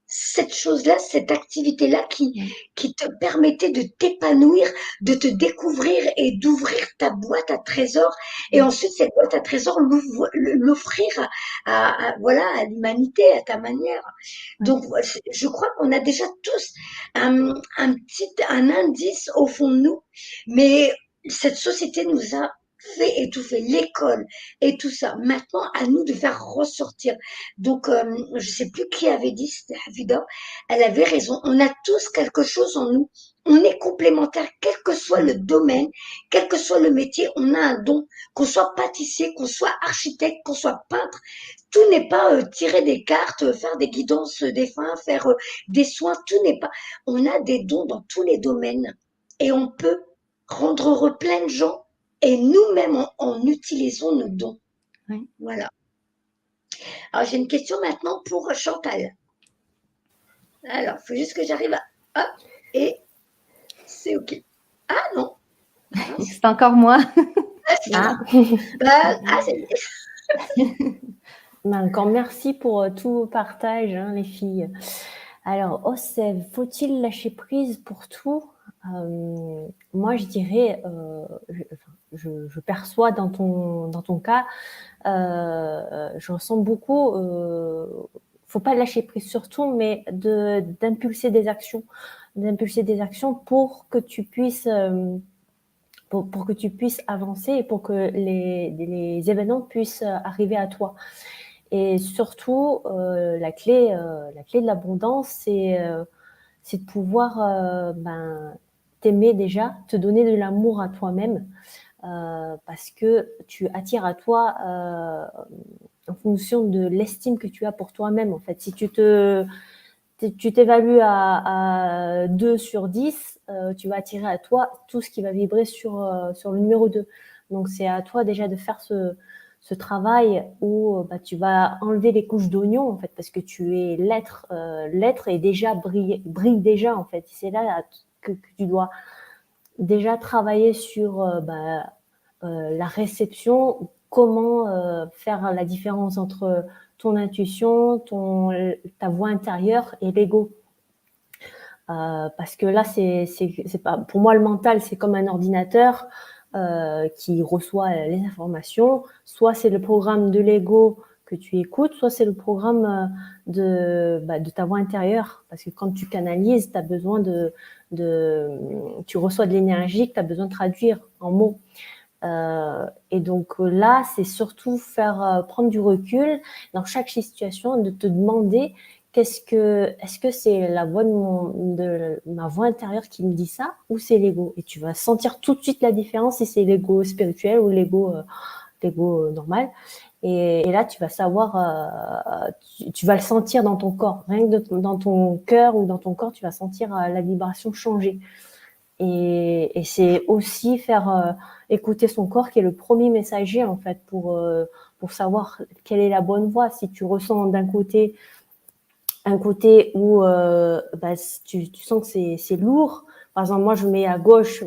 cette chose-là, cette activité-là qui te permettait de t'épanouir, de te découvrir et d'ouvrir ta boîte à trésors et ensuite cette boîte à trésors l'offrir voilà, à l'humanité, à ta manière. Donc, je crois qu'on a déjà tous un indice au fond de nous, mais cette société nous a fait étouffer l'école et tout ça. Maintenant, à nous de faire ressortir. Donc, je sais plus qui avait dit, c'était Havida, elle avait raison. On a tous quelque chose en nous. On est complémentaires, quel que soit le domaine, quel que soit le métier, on a un don. Qu'on soit pâtissier, qu'on soit architecte, qu'on soit peintre, tout n'est pas tirer des cartes, faire des guidances des fins, faire des soins, tout n'est pas. On a des dons dans tous les domaines et on peut rendre heureux plein de gens et nous-mêmes en utilisons nos dons. Oui. Voilà. Alors j'ai une question maintenant pour Chantal. Alors, il faut juste que j'arrive à... Hop, et c'est OK. Ah non. C'est encore moi. Encore merci pour tout partage, hein, les filles. Alors, Ossève, faut-il lâcher prise pour tout? Moi, je dirais, je perçois dans ton cas, je ressens beaucoup, faut pas lâcher prise sur tout, mais d'impulser des actions pour que tu puisses pour que tu puisses avancer et pour que les événements puissent arriver à toi. Et surtout, la clé de l'abondance, c'est de pouvoir t'aimer déjà, te donner de l'amour à toi-même, parce que tu attires à toi en fonction de l'estime que tu as pour toi-même. En fait, si tu t'évalues à 2 sur 10, tu vas attirer à toi tout ce qui va vibrer sur le numéro 2. Donc, c'est à toi déjà de faire ce travail où tu vas enlever les couches d'oignon, en fait, parce que tu es l'être. L'être est déjà brille déjà, en fait. C'est là que tu dois déjà travailler sur la réception, comment faire la différence entre ton intuition, ta voix intérieure et l'ego. Parce que là, c'est pas, pour moi, le mental, c'est comme un ordinateur qui reçoit les informations. Soit c'est le programme de l'ego que tu écoutes, soit c'est le programme de ta voix intérieure. Parce que quand tu canalises, tu as besoin tu reçois de l'énergie que tu as besoin de traduire en mots. Et donc là, c'est surtout prendre du recul dans chaque situation, de te demander est-ce que c'est la voix de ma voix intérieure qui me dit ça ou c'est l'ego? Et tu vas sentir tout de suite la différence si c'est l'ego spirituel ou l'ego normal. Et là, tu vas savoir, tu vas le sentir dans ton corps. Rien que dans ton cœur ou dans ton corps, tu vas sentir la vibration changer. Et c'est aussi faire écouter son corps qui est le premier messager, en fait, pour savoir quelle est la bonne voie. Si tu ressens d'un côté un côté où tu sens que c'est lourd. Par exemple, moi, je mets à gauche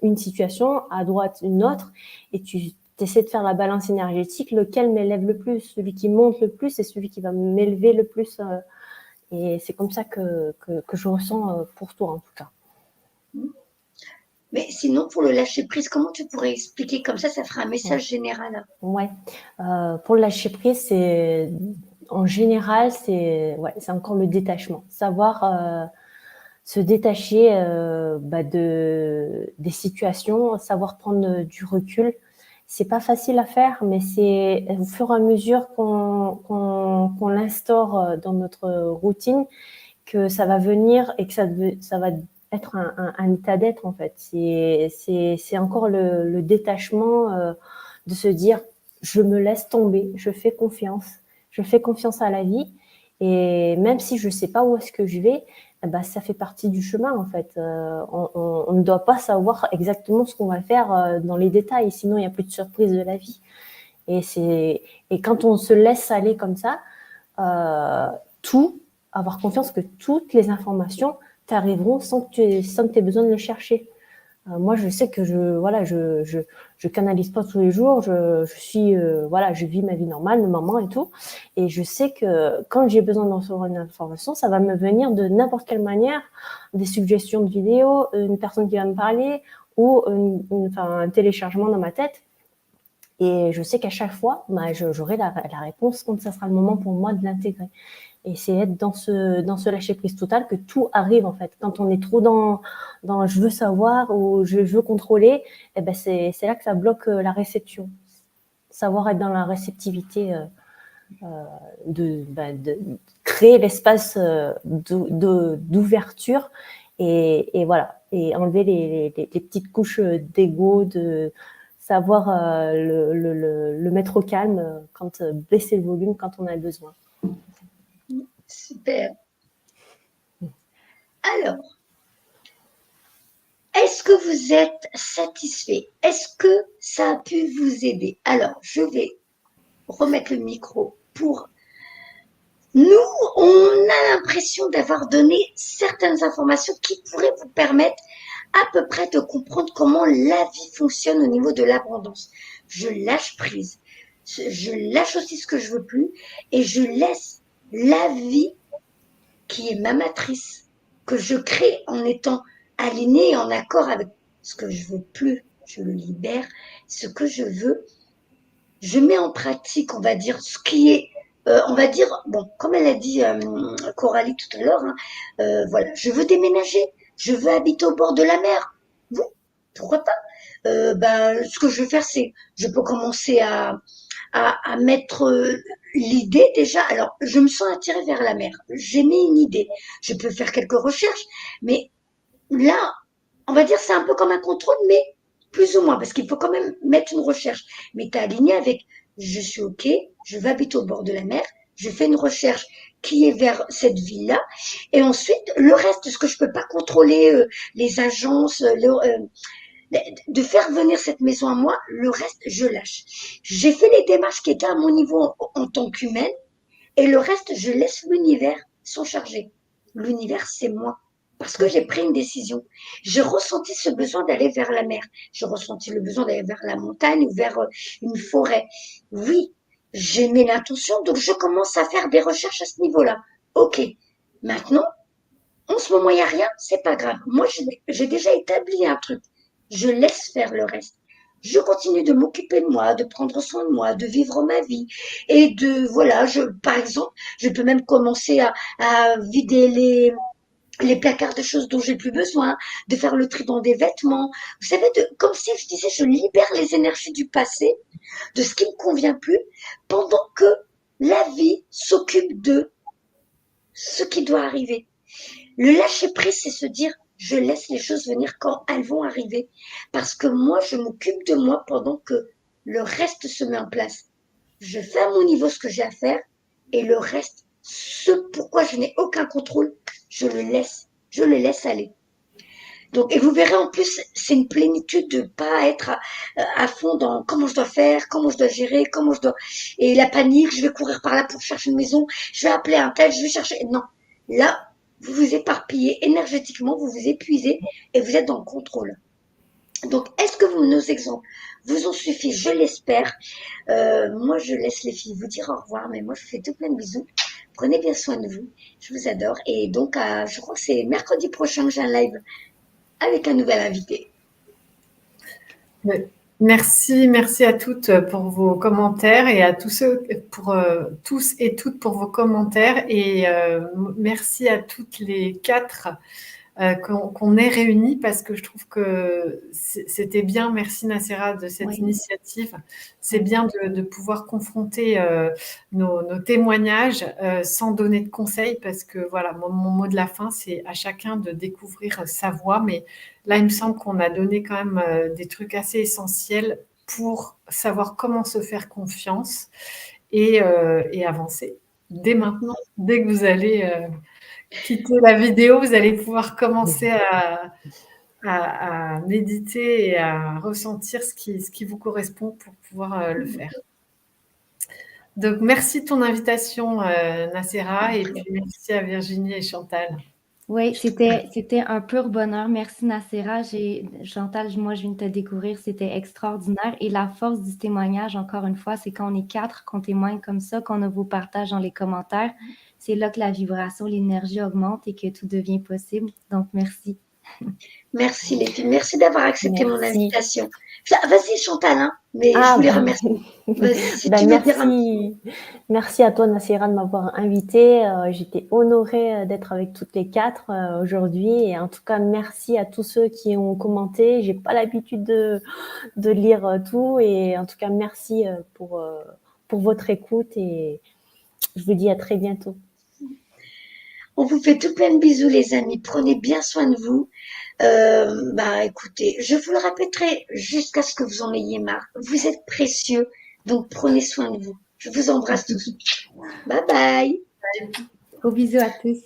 une situation, à droite une autre, et tu essaies de faire la balance énergétique. Lequel m'élève le plus? Celui qui monte le plus, c'est celui qui va m'élever le plus. Et c'est comme ça que je ressens pour toi, en tout cas. Mais sinon, pour le lâcher prise, comment tu pourrais expliquer comme ça fera un message général. Ouais. Pour le lâcher prise, c'est en général, c'est encore le détachement. Savoir se détacher des situations, savoir prendre du recul. C'est pas facile à faire, mais c'est au fur et à mesure qu'on l'instaure dans notre routine que ça va venir et que ça va être un état d'être, en fait. C'est encore le détachement de se dire je me laisse tomber, je fais confiance à la vie, et même si je sais pas où est-ce que je vais, ça fait partie du chemin, en fait. On ne doit pas savoir exactement ce qu'on va faire dans les détails, sinon il n'y a plus de surprise de la vie. Et quand on se laisse aller comme ça, avoir confiance que toutes les informations t'arriveront sans que tu aies besoin de les chercher. Moi, je sais que je canalise pas tous les jours. Je vis ma vie normale de maman et tout. Et je sais que quand j'ai besoin de recevoir une information, ça va me venir de n'importe quelle manière, des suggestions de vidéos, une personne qui va me parler ou un téléchargement dans ma tête. Et je sais qu'à chaque fois, j'aurai la réponse quand ça sera le moment pour moi de l'intégrer. Et c'est être dans ce lâcher prise total que tout arrive, en fait. Quand on est trop dans je veux savoir ou je veux contrôler, c'est là que ça bloque la réception. Savoir être dans la réceptivité, de créer l'espace d'ouverture et voilà, et enlever les petites couches d'ego, de savoir le mettre au calme, baisser le volume quand on a besoin. Super. Alors, est-ce que vous êtes satisfait? Est-ce que ça a pu vous aider? Alors, je vais remettre le micro pour... Nous, on a l'impression d'avoir donné certaines informations qui pourraient vous permettre à peu près de comprendre comment la vie fonctionne au niveau de l'abondance. Je lâche prise. Je lâche aussi ce que je veux plus et je laisse la vie qui est ma matrice, que je crée en étant alignée et en accord avec ce que je veux plus, je le libère. Ce que je veux, je mets en pratique, on va dire, ce qui est, on va dire, bon, comme elle a dit Coralie tout à l'heure, voilà, je veux déménager, je veux habiter au bord de la mer. Oui, pourquoi pas? Ce que je veux faire, c'est, je peux commencer à mettre l'idée déjà. Alors, je me sens attirée vers la mer. J'ai mis une idée. Je peux faire quelques recherches, mais là, on va dire c'est un peu comme un contrôle, mais plus ou moins, parce qu'il faut quand même mettre une recherche. Mais tu es aligné avec, je suis OK, je vais habiter au bord de la mer, je fais une recherche qui est vers cette ville-là, et ensuite, le reste, ce que je peux pas contrôler, les agences, de faire venir cette maison à moi, le reste, je lâche. J'ai fait les démarches qui étaient à mon niveau en tant qu'humaine, et le reste, je laisse l'univers s'en charger. L'univers, c'est moi. Parce que j'ai pris une décision. J'ai ressenti ce besoin d'aller vers la mer. J'ai ressenti le besoin d'aller vers la montagne ou vers une forêt. Oui, j'ai mis l'intention, donc je commence à faire des recherches à ce niveau-là. OK. Maintenant, en ce moment, il n'y a rien, c'est pas grave. Moi, j'ai déjà établi un truc. Je laisse faire le reste. Je continue de m'occuper de moi, de prendre soin de moi, de vivre ma vie. Et voilà, par exemple, je peux même commencer à vider les placards de choses dont j'ai plus besoin, de faire le tri dans des vêtements. Vous savez, comme si je disais, je libère les énergies du passé, de ce qui me convient plus, pendant que la vie s'occupe de ce qui doit arriver. Le lâcher prise, c'est se dire, je laisse les choses venir quand elles vont arriver. Parce que moi, je m'occupe de moi pendant que le reste se met en place. Je fais à mon niveau ce que j'ai à faire et le reste, ce pourquoi je n'ai aucun contrôle, je le laisse aller. Donc, et vous verrez en plus, c'est une plénitude de pas être à fond dans comment je dois faire, comment je dois gérer, et la panique, je vais courir par là pour chercher une maison, je vais appeler un tel, je vais chercher, non. Là, vous vous éparpillez énergétiquement, vous vous épuisez et vous êtes dans le contrôle. Donc, est-ce que nos exemples vous ont suffi? Je l'espère. Moi, je laisse les filles vous dire au revoir, mais moi, je vous fais tout plein de bisous. Prenez bien soin de vous. Je vous adore. Et donc, je crois que c'est mercredi prochain que j'ai un live avec un nouvel invité. Merci à toutes pour vos commentaires et à tous et toutes pour vos commentaires. Et merci à toutes les 4 qu'on est réunis parce que je trouve que c'était bien. Merci Nacera de cette initiative. C'est bien de pouvoir confronter nos témoignages sans donner de conseils parce que voilà, mon mot de la fin, c'est à chacun de découvrir sa voie. Mais là, il me semble qu'on a donné quand même des trucs assez essentiels pour savoir comment se faire confiance et avancer. Dès maintenant, dès que vous allez quitter la vidéo, vous allez pouvoir commencer à méditer et à ressentir ce qui vous correspond pour pouvoir le faire. Donc, merci de ton invitation, Nacera, et puis merci à Virginie et Chantal. Oui, c'était un pur bonheur. Merci Nacera. Chantal, moi je viens de te découvrir, c'était extraordinaire. Et la force du témoignage, encore une fois, c'est quand on est 4, qu'on témoigne comme ça, qu'on a vos partages dans les commentaires. C'est là que la vibration, l'énergie augmente et que tout devient possible. Donc, merci. Merci les filles. Merci d'avoir accepté mon invitation. Vas-y Chantal, hein, mais je voulais remercier. Si tu veux dire merci à toi Nacera de m'avoir invitée. J'étais honorée d'être avec toutes les 4 aujourd'hui. Et en tout cas, merci à tous ceux qui ont commenté. J'ai pas l'habitude de lire tout. Et en tout cas, merci pour votre écoute. Et je vous dis à très bientôt. On vous fait tout plein de bisous les amis. Prenez bien soin de vous. Écoutez, je vous le répéterai jusqu'à ce que vous en ayez marre. Vous êtes précieux, donc prenez soin de vous. Je vous embrasse tous. Bye bye. Gros bisous à tous.